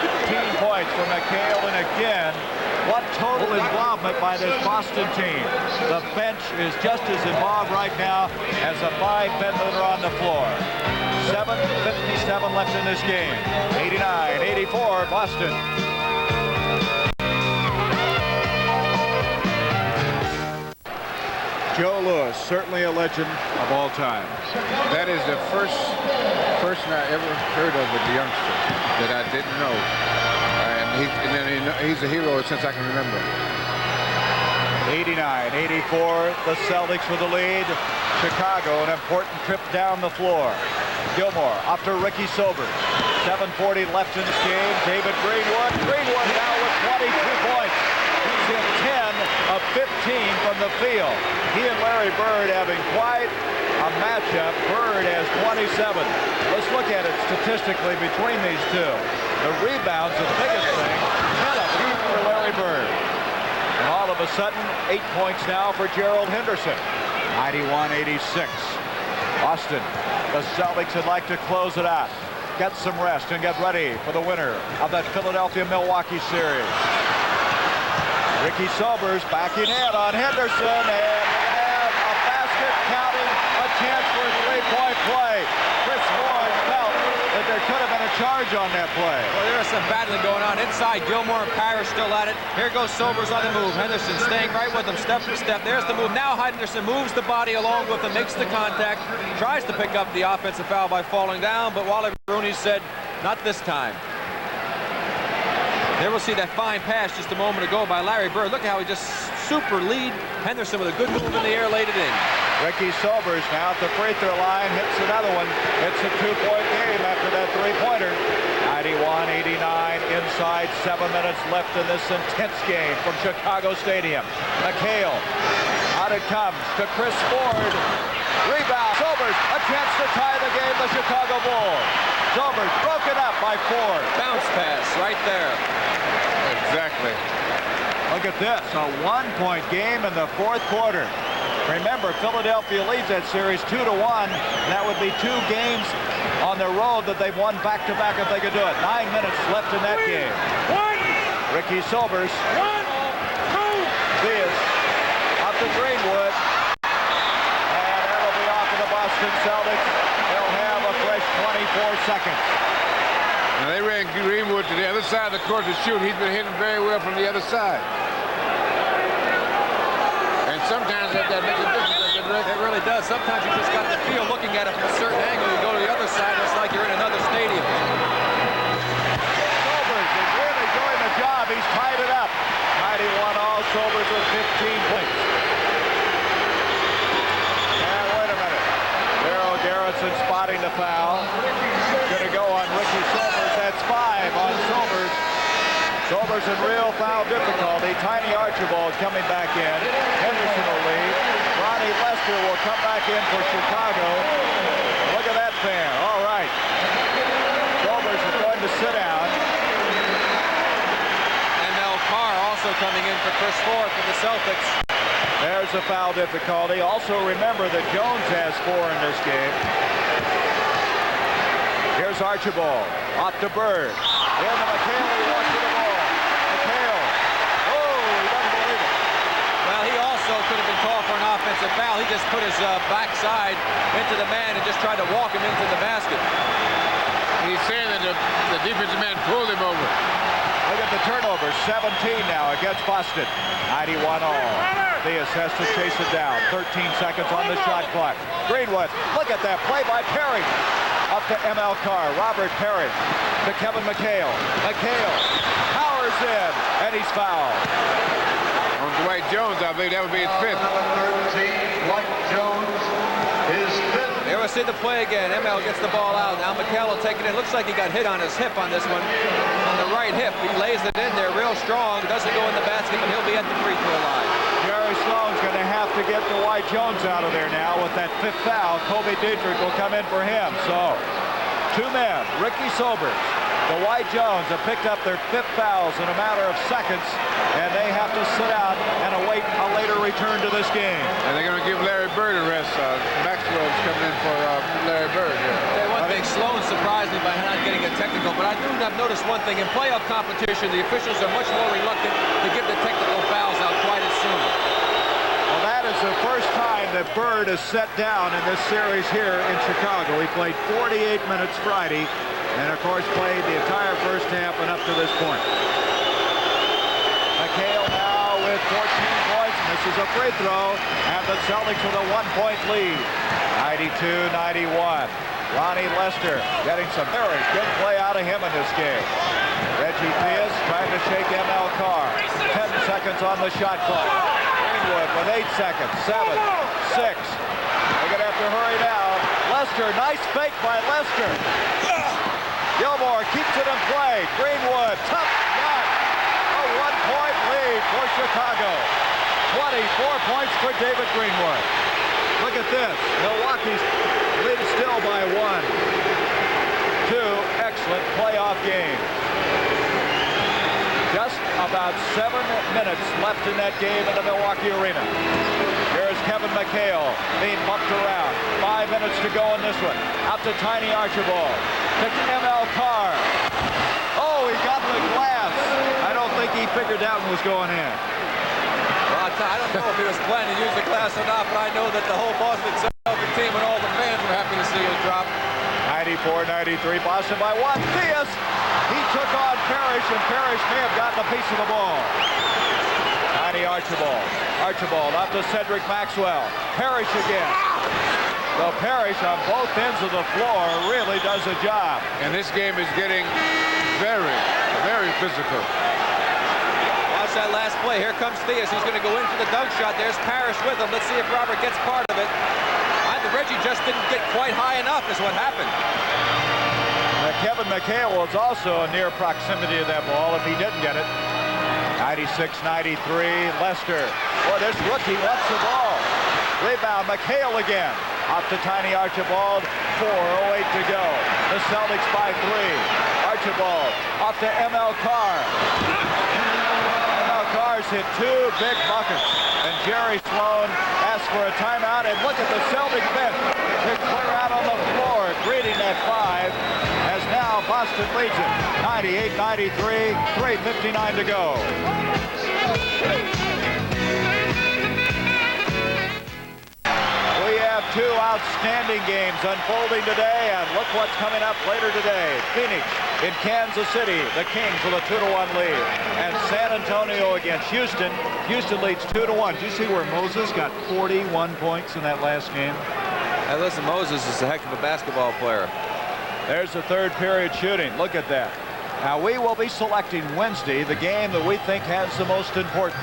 points for McHale, and again, what total involvement by this Boston team. The bench is just as involved right now as the 5 men that are on the floor. 7:57 left in this game. 89-84, Boston. Joe Louis, certainly a legend of all time. That is the first person I ever heard of with the youngster that I didn't know. He's a hero since I can remember. 89-84, the Celtics with the lead. Chicago, an important trip down the floor. Gilmore up to Ricky Sobers. 7:40 left in this game. David Greenwood. Greenwood now with 22 points. He's hit 10 of 15 from the field. He and Larry Bird having quite a matchup. Bird has 27. Let's look at it statistically between these two. The rebounds, the biggest thing, 10 of them for Larry Bird. And all of a sudden, 8 points now for Gerald Henderson. 91-86. Boston, the Celtics would like to close it out, get some rest, and get ready for the winner of that Philadelphia-Milwaukee series. Ricky Sobers backing in on Henderson, and we have a basket counting, a chance for a three-point play. Chris Ford felt that there could have been a charge on that play. Well, there is some battling going on inside. Gilmore and Parrish still at it. Here goes Sobers on the move. Henderson staying right with him, step for step. There's the move. Now Henderson moves the body along with him, makes the contact, tries to pick up the offensive foul by falling down, but Wally Rooney said, not this time. There we'll see that fine pass just a moment ago by Larry Bird. Look how he just super lead Henderson with a good move in the air, laid it in. Ricky Sobers now at the free throw line, hits another one. It's a two-point game after that three-pointer. 91-89 inside, 7 minutes left in this intense game from Chicago Stadium. McHale, out it comes to Chris Ford. Rebound, Sobers, a chance to tie the game, the Chicago Bulls. Sobers broken up by Ford. Bounce pass right there. Exactly. Look at this, a one-point game in the fourth quarter. Remember, Philadelphia leads that series 2-1. That would be 2 games on the road that they've won back-to-back if they could do it. 9 minutes left in that game. Ricky Sobers. This up to Greenwood. And that'll be off of the Boston Celtics. They'll have a fresh 24 seconds. Now they ran Greenwood to the other side of the court to shoot. He's been hitting very well from the other side. And sometimes that makes a difference. It really does. Sometimes you just got the feel looking at it from a certain angle. You go to the other side, it's like you're in another stadium. Sobers is really doing the job. He's tied it up. 91 all. Sobers with 15 points. And wait a minute. Daryl Garrison spotting the foul. Going to go on Ricky Sobers. That's 5 on Sobers. Sobers in real foul difficulty. Tiny Archibald coming back in. Henderson will lead. Ronnie Lester will come back in for Chicago. Look at that fan. All right. Sobers is going to sit down. And Mel Carr also coming in for Chris Ford for the Celtics. There's a foul difficulty. Also remember that Jones has 4 in this game. Here's Archibald. Off to Bird. In the McHale. He walks to the ball. McHale. Oh, he doesn't believe it. Well, he also could have been called for an offensive foul. He just put his backside into the man and just tried to walk him into the basket. He's saying that the defensive man pulled him over. Look at the turnover. 17 now against Boston. 91 all. Theus has to chase it down. 13 seconds on the shot clock. Greenwood. Look at that play by Perry. Up to ML Carr. Robert Perry to Kevin McHale. McHale powers in, and he's fouled. On Dwight Jones, I believe that would be his 5th. Number 13, Dwight Jones, his 5th. Here we'll see the play again. ML gets the ball out. Now McHale will take it in. Looks like he got hit on his hip on this one. On the right hip. He lays it in there real strong. Doesn't go in the basket, but he'll be at the free throw line. Jerry Sloan's going to have to get Dwight Jones out of there now with that 5th foul. Kobe Dietrich will come in for him. So, 2 men, Ricky Sobers, Dwight Jones have picked up their 5th fouls in a matter of seconds, and they have to sit out and await a later return to this game. And they're going to give Larry Bird a rest. Maxwell's coming in for Larry Bird. Yeah. One thing, Sloan surprised me by not getting a technical, but I do have noticed one thing. In playoff competition, the officials are much more reluctant to give the technical fouls out quite as soon. Well, that is the first time that Bird is set down in this series here in Chicago. He played 48 minutes Friday, and of course played the entire first half and up to this point. McHale now with 14 points, and the misses a free throw, and the Celtics with a 1-point lead. 92-91. Ronnie Lester getting some very good play out of him in this game. Reggie Theus trying to shake ML Carr. 10 seconds on the shot clock. Greenwood with 8 seconds. 7, 6. They're going to have to hurry now. Lester, nice fake by Lester. Gilmore keeps it in play. Greenwood, tough shot. A 1-point lead for Chicago. 24 points for David Greenwood. Look at this. Milwaukee's lead still by 1. 2 excellent playoff games. Just about 7 minutes left in that game in the Milwaukee Arena. Here's Kevin McHale being bumped around. 5 minutes to go in this one. Out to Tiny Archibald. To ML Carr. Oh, he got the glass. I don't think he figured that one was going in. Well, I don't know if he was planning to use the glass or not, but I know that the whole Boston Celtics team and all the fans were happy to see it drop. 94-93, Boston by 1. Theus, he took on Parrish, and Parrish may have gotten a piece of the ball. Tiny Archibald. Archibald up to Cedric Maxwell. Parrish again. So Parrish on both ends of the floor really does a job. And this game is getting very, very physical. Watch that last play. Here comes Theus. He's going to go in for the dunk shot. There's Parrish with him. Let's see if Robert gets part of it. Reggie just didn't get quite high enough is what happened. Kevin McHale was also near proximity to that ball if he didn't get it. 96-93, Lester. Boy, this rookie wants the ball. Rebound, McHale again. Off to Tiny Archibald. 4:08 to go. The Celtics by 3. Archibald off to ML Carr. ML Carr's hit 2 big buckets. And Jerry Sloan asked for a timeout. And look at the Celtic bench. They're clear out on the floor. Greeting that 5 as now Boston leads it. 98-93, 3:59 to go. We have 2 outstanding games unfolding today, and look what's coming up later today. Phoenix in Kansas City, the Kings with a 2-1 lead, and San Antonio against Houston. Houston leads 2-1. Did you see where Moses got 41 points in that last game? Hey, listen, Moses is a heck of a basketball player. There's the third period shooting. Look at that. Now, we will be selecting Wednesday the game that we think has the most importance.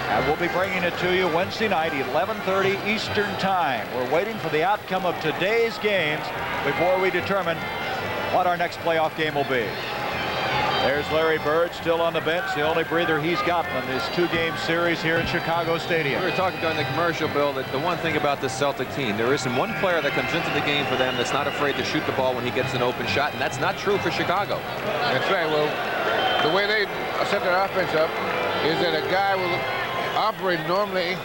And we'll be bringing it to you Wednesday night, 11:30 Eastern Time. We're waiting for the outcome of today's games before we determine what our next playoff game will be. There's Larry Bird still on the bench, the only breather he's gotten in this 2-game series here in Chicago Stadium. We were talking during the commercial, Bill, that the one thing about this Celtic team, there isn't one player that comes into the game for them that's not afraid to shoot the ball when he gets an open shot, and that's not true for Chicago. That's right. Well, the way they set their offense up is that a guy will operate normally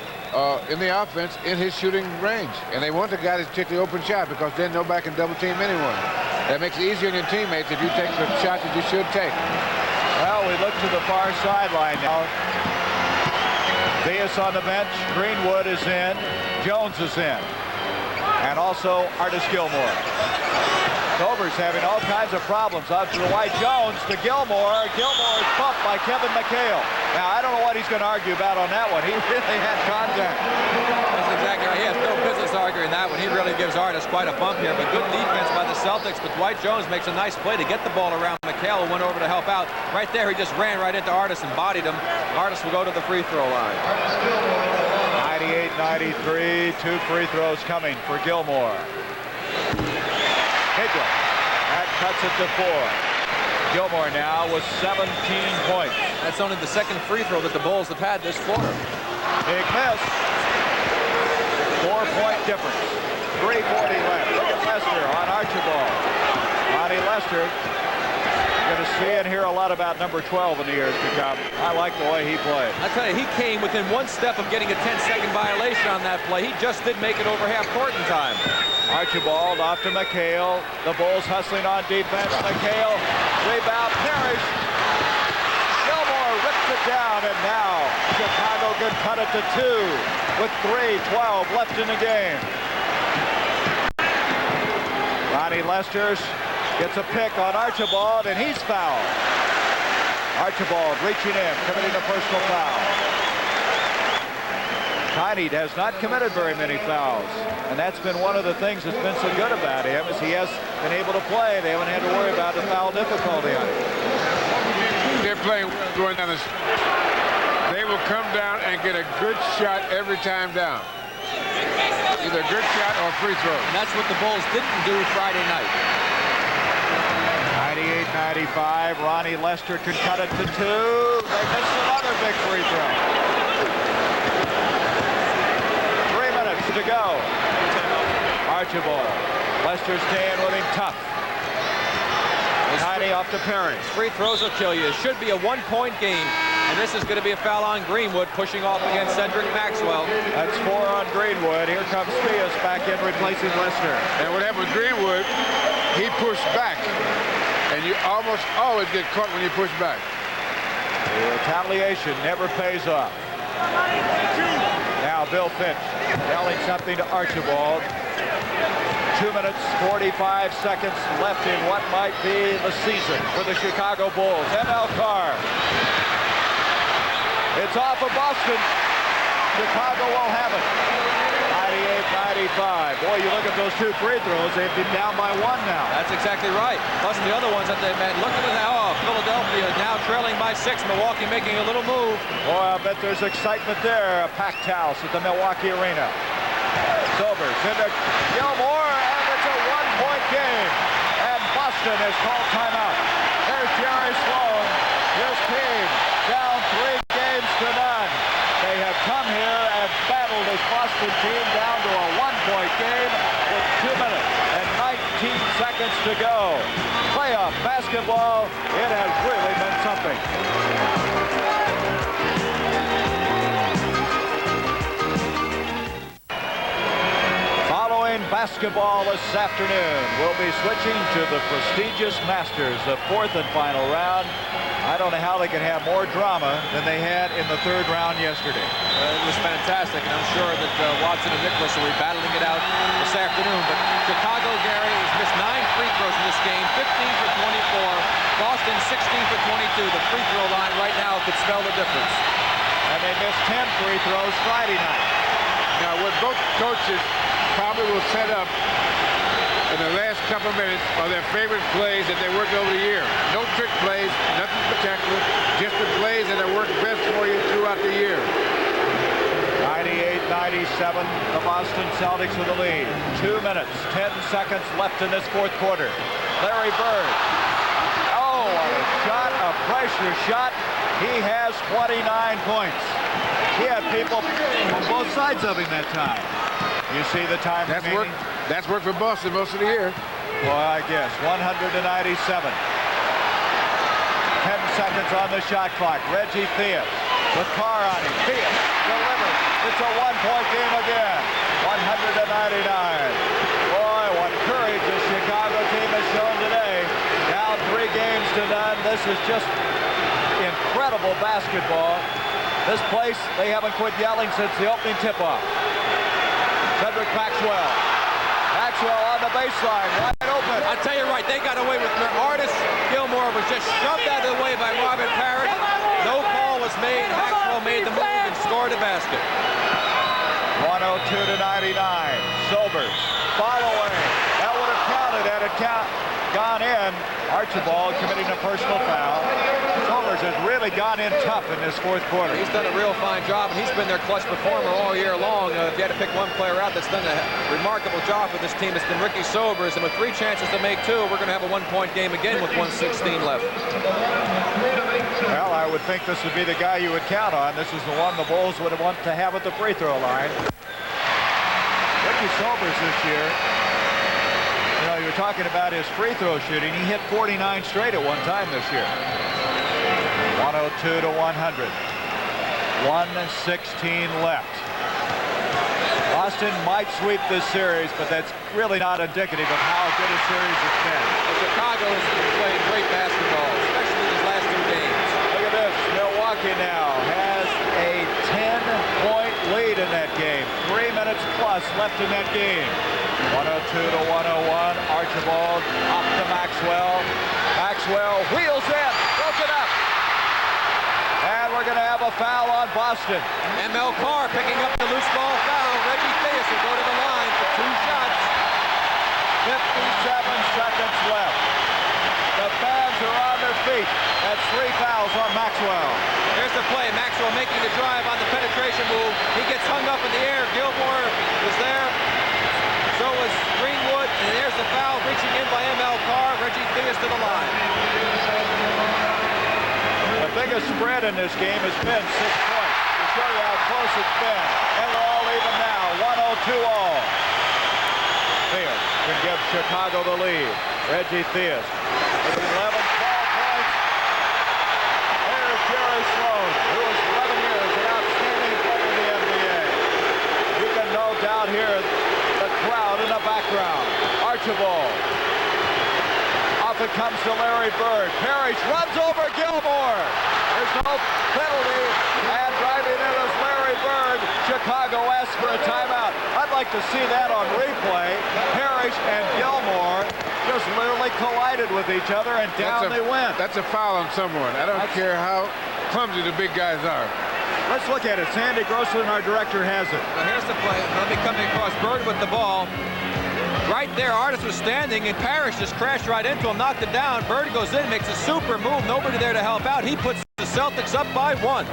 in the offense in his shooting range. And they want the guy to take the open shot because then nobody can double team anyone. That makes it easier on your teammates if you take the shot that you should take. Well, we look to the far sideline now. Theus on the bench. Greenwood is in. Jones is in. And also Artis Gilmore. Tober's having all kinds of problems. Out to Dwight Jones to Gilmore. Gilmore is bumped by Kevin McHale. Now, I don't know what he's going to argue about on that one. He really had contact. That's exactly right. He has no business arguing that one. He really gives Artis quite a bump here, but good defense by the Celtics. But Dwight Jones makes a nice play to get the ball around McHale, who went over to help out. Right there, he just ran right into Artis and bodied him. Artis will go to the free throw line. 98-93, 2 free throws coming for Gilmore. Hidra, that cuts it to 4. Gilmore now with 17 points. That's only the second free throw that the Bulls have had this quarter. Big miss. 4-point difference. 3:40 left. Look at Lester on Archibald. Ronnie Lester. You're going to see and hear a lot about number 12 in the years to come. I like the way he played. I tell you, he came within 1 step of getting a 10-second violation on that play. He just didn't make it over half court in time. Archibald off to McHale. The Bulls hustling on defense. McHale, rebound, Parrish. Gilmore rips it down, and now Chicago can cut it to 2 with 3:12 left in the game. Ronnie Lester gets a pick on Archibald, and he's fouled. Archibald reaching in, committing a personal foul. Tiny has not committed very many fouls, and that's been one of the things that's been so good about him, is he has been able to play. They haven't had to worry about the foul difficulty on him. They're playing going down this. They will come down and get a good shot every time down. Either a good shot or free throw. And that's what the Bulls didn't do Friday night. 98-95. Ronnie Lester can cut it to 2. They missed another big free throw. 3 minutes to go. Archibald. Lester staying with him tough. Tiny off to Perry. Free throws will kill you. It should be a one-point game. And this is going to be a foul on Greenwood, pushing off against Cedric Maxwell. That's 4 on Greenwood. Here comes Spears back in, replacing Lester. And what happened with Greenwood, he pushed back. And you almost always get caught when you push back. The retaliation never pays off. Now Bill Finch telling something to Archibald. 2 minutes, 45 seconds left in what might be the season for the Chicago Bulls. ML Carr. It's off of Boston. Chicago will have it. 98-95. Boy, you look at those 2 free throws, they've been down by 1 now. That's exactly right. Plus the other ones that they made. Look at it now. Oh, Philadelphia now trailing by 6. Milwaukee making a little move. Boy, I bet there's excitement there. A packed house at the Milwaukee Arena. Sobers into Gilmore, and it's a 1-point game. And Boston has called timeout. There's Jerry Sloan. His team down 3 games to none. They have come here and battled this Boston team down to a 1-point game with 2 minutes and 19 seconds to go. Playoff basketball, it has really been something. Following basketball this afternoon, we'll be switching to the prestigious Masters, the 4th and final round. I don't know how they can have more drama than they had in the 3rd round yesterday. It was fantastic, and I'm sure that Watson and Nicholas will be battling it out this afternoon. But Chicago, Gary, has missed 9 free throws in this game, 15 for 24. Boston, 16 for 22. The free throw line right now could spell the difference. And they missed 10 free throws Friday night. Now, what both coaches probably will set up in the last couple of minutes are their favorite plays that they work over the year. No trick plays, nothing spectacular, just the plays that have worked best for you throughout the year. 98-97, the Boston Celtics with the lead. 2 minutes, 10 seconds left in this 4th quarter. Larry Bird. Oh, what a shot, a pressure shot. He has 29 points. He had people on both sides of him that time. You see the time remaining? That's worked for Boston most of the year. Well, I guess. 197. 10 seconds on the shot clock. Reggie Theus with Carr on him. Theus delivers. It's a 1-point game again. 199. Boy, what courage the Chicago team has shown today. Down 3 games to none. This is just incredible basketball. This place, they haven't quit yelling since the opening tip-off. Cedric Maxwell. Maxwell on the baseline, wide open. I tell you right, they got away with Artis. Gilmore was just shoved out of the way by Robert Parrott. No call was made. Maxwell made the move and scored a basket. 102-99. Sobers following. That would have counted had it gone in. Archibald committing a personal foul. Sobers has really gone in tough in this 4th quarter. He's done a real fine job, and he's been their clutch performer all year long. If you had to pick one player out that's done a remarkable job for this team, it's been Ricky Sobers. And with 3 chances to make 2, we're going to have a 1-point game again with 1:16 left. Well, I would think this would be the guy you would count on. This is the one the Bulls would want to have at the free throw line. Ricky Sobers this year, you know, you were talking about his free throw shooting. He hit 49 straight at one time this year. 102-100. 1:16 left. Boston might sweep this series, but that's really not indicative of how good a series it's been. Well, Chicago has played great basketball, especially these last 2 games. Look at this. Milwaukee now has a 10-point lead in that game. 3 minutes plus left in that game. 102-101. Archibald up to Maxwell. Maxwell wheels in. Broken up. And we're we're going to have a foul on Boston. ML Carr picking up the loose ball foul. Reggie Theus will go to the line for 2 shots. 57 seconds left. The fans are on their feet. That's 3 fouls on Maxwell. Here's the play. Maxwell making the drive on the penetration move. He gets hung up in the air. Gilmore was there. So was Greenwood. And there's the foul reaching in by ML Carr. Reggie Theus to the line. The biggest spread in this game has been 6 points. To show you how close it's been. And they're all even now. 102 all. Theus can give Chicago the lead. Reggie Theus with 11 points. There's Jerry Sloan, who is 11 years an outstanding player in the NBA. You can no doubt hear the crowd in the background. Archibald. Off it comes to Larry Bird. Parrish runs over Gilmore. There's no penalty. And driving in is Larry Bird. Chicago asks for a timeout. I'd like to see that on replay. Parrish and Gilmore just literally collided with each other, and down they went. That's a foul on someone. I don't care how clumsy the big guys are. Let's look at it. Sandy Grossman, our director, has it. Well, here's the play. Let me come across. Bird with the ball. Right there, Artis was standing, and Parrish just crashed right into him, knocked it down. Bird goes in, makes a super move. Nobody there to help out. He puts the Celtics up by 1.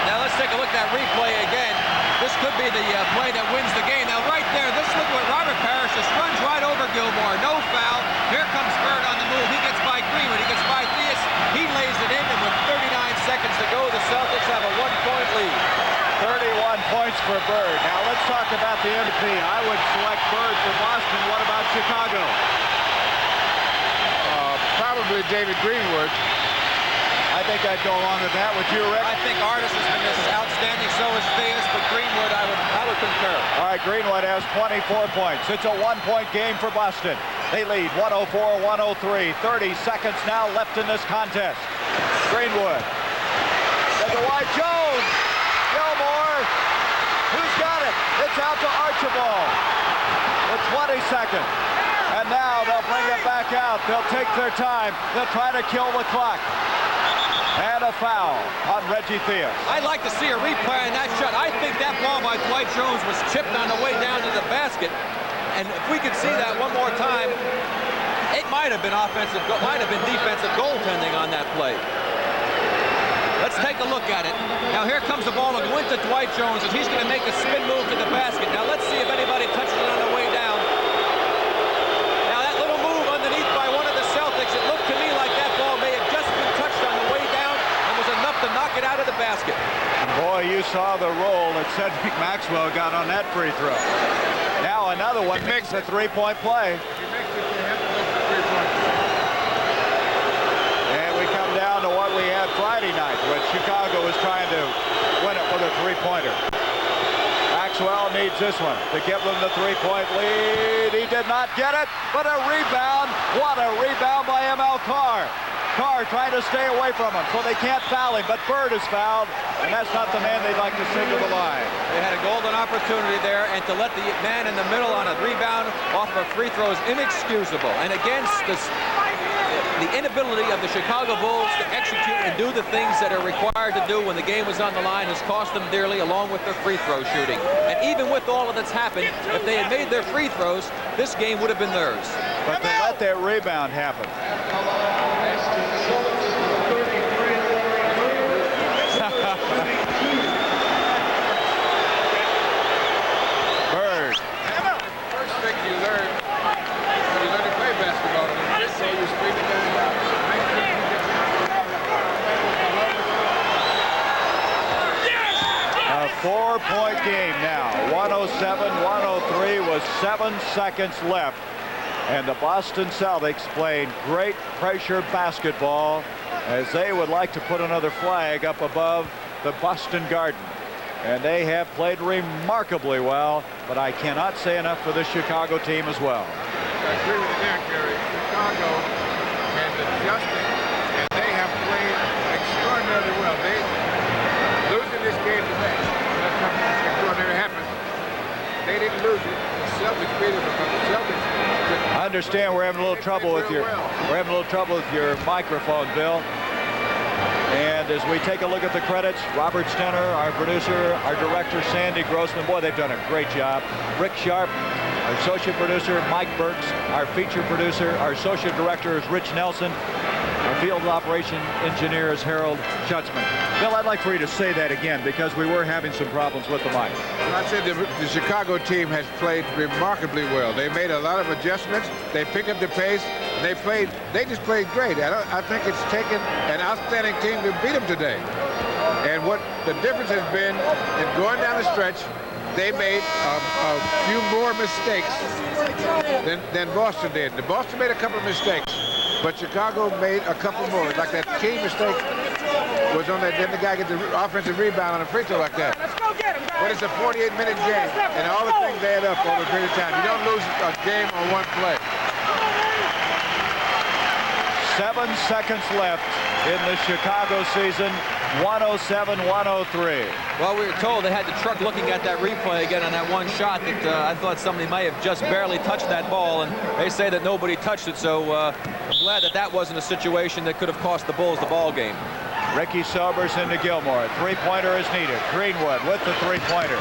Now let's take a look at that replay again. This could be the play that wins the game. Now right there, this look what Robert Parrish just runs right over Gilmore. No foul. Here comes Bird on the move. He gets by Greenwood. He gets by Theus. He lays it in, and with 39 seconds to go, the Celtics have a 1-point lead. 31 points for Bird. Now let's talk about the MVP. I would select Bird for Boston. What about Chicago? Probably David Greenwood. I think I'd go along with that. Would you, Rick? I think Artis has been this outstanding. So is Theus, but Greenwood, I would concur. All right, Greenwood has 24 points. It's a 1-point game for Boston. They lead 104-103. 30 seconds now left in this contest. Greenwood. To Dwight Jones. Gilmore. Who's got it? It's out to Archibald. With 20 seconds. And now they'll bring it back out. They'll take their time. They'll try to kill the clock. And a foul on Reggie Theus. I'd like to see a replay on that shot. I think that ball by Dwight Jones was chipped on the way down to the basket. And if we could see that one more time, it might have been defensive goaltending on that play. Let's take a look at it. Now here comes the ball to go into Dwight Jones, and he's going to make a spin move to the basket. Now let's see if anybody touches it on the way down. Now that little move underneath by one of the Celtics, it looked to me like that ball may have just been touched on the way down and was enough to knock it out of the basket. Boy, you saw the roll that Cedric Maxwell got on that free throw. Now another one makes a 3-point play. And we come down to what we had Friday night, when Chicago was trying to win it with a 3-pointer. Maxwell needs this one to give them the 3-point lead. He did not get it, but a rebound. What a rebound by ML Carr. Carr trying to stay away from him, so they can't foul him, but Bird is fouled, and that's not the man they'd like to send to the line. They had a golden opportunity there, and to let the man in the middle on a rebound off of a free throw is inexcusable. And against the inability of the Chicago Bulls to execute and do the things that are required to do when the game was on the line has cost them dearly, along with their free throw shooting. And even with all of that's happened, if they had made their free throws, this game would have been theirs. But to let that rebound happen. Bird. First thing you learn to play basketball. So you speak A 4-point game now. 107-103 with 7 seconds left. And the Boston Celtics playing great pressure basketball as they would like to put another flag up above the Boston Garden. And they have played remarkably well, but I cannot say enough for the Chicago team as well. I agree with you there, Gary. Chicago has adjusted, and they have played extraordinarily well. They losing this game today. That's something extraordinary happened. They didn't lose it. The Celtics beat it because the Celtics understand we're having a little trouble with your microphone, Bill. And as we take a look at the credits, Robert Stenner, our producer, our director, Sandy Grossman, boy, they've done a great job. Rick Sharp, our associate producer, Mike Burks, our feature producer, our associate director is Rich Nelson. Our field operation engineer is Harold Schutzman. Bill, I'd like for you to say that again because we were having some problems with the mic. I said the Chicago team has played remarkably well. They made a lot of adjustments. They picked up the pace. They just played great. I think it's taken an outstanding team to beat them today. And what the difference has been in going down the stretch, they made a few more mistakes than Boston did. Boston made a couple of mistakes, but Chicago made a couple more. Like that key mistake was on that, then the guy gets the offensive rebound on a free throw like that. But it's a 48-minute game, and all the things add up over a period of time. You don't lose a game on one play. 7 seconds left in the Chicago season. 107-103. Well, we were told they had the truck looking at that replay again on that one shot that I thought somebody might have just barely touched that ball, and they say that nobody touched it, so I'm glad that that wasn't a situation that could have cost the Bulls the ball game. Ricky Sobers into Gilmore. Three-pointer is needed. Greenwood with the three-pointer.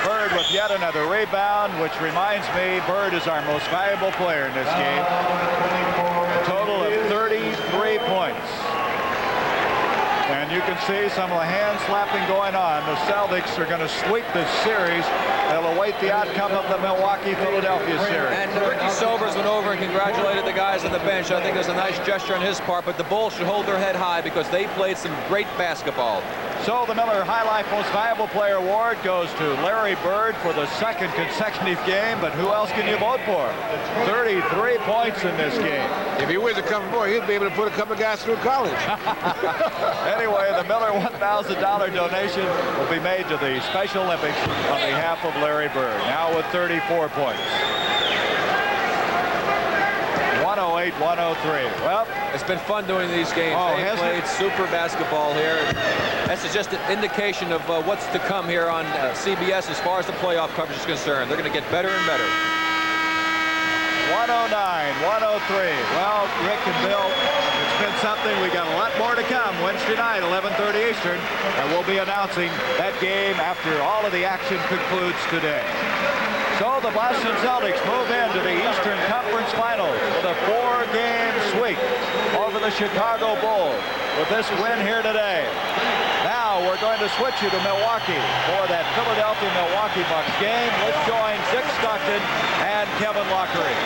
Bird with yet another rebound, which reminds me, Bird is our most valuable player in this game. A total of 33 points. And you can see some of the hand slapping going on. The Celtics are going to sweep this series. They'll await the outcome of the Milwaukee-Philadelphia series. And Ricky Sobers went over and congratulated the guys on the bench. I think it was a nice gesture on his part, but the Bulls should hold their head high because they played some great basketball. So the Miller High Life Most Valuable Player Award goes to Larry Bird for the second consecutive game, but who else can you vote for? 33 points in this game. If he wins a couple more, he'd be able to put a couple of guys through college. Anyway, the Miller $1,000 donation will be made to the Special Olympics on behalf of Larry Bird, now with 34 points. 108-103. Well, it's been fun doing these games. They played super basketball here. This is just an indication of what's to come here on CBS as far as the playoff coverage is concerned. They're going to get better and better. 109-103. Well, Rick and Bill, it's been something. We got a lot more to come Wednesday night, 11:30 Eastern, and we'll be announcing that game after all of the action concludes today. So the Boston Celtics move into the Eastern Conference Finals with a 4-game sweep over the Chicago Bulls with this win here today. Now we're going to switch you to Milwaukee for that Philadelphia-Milwaukee Bucks game. Let's join Dick Stockton and Kevin Lockery.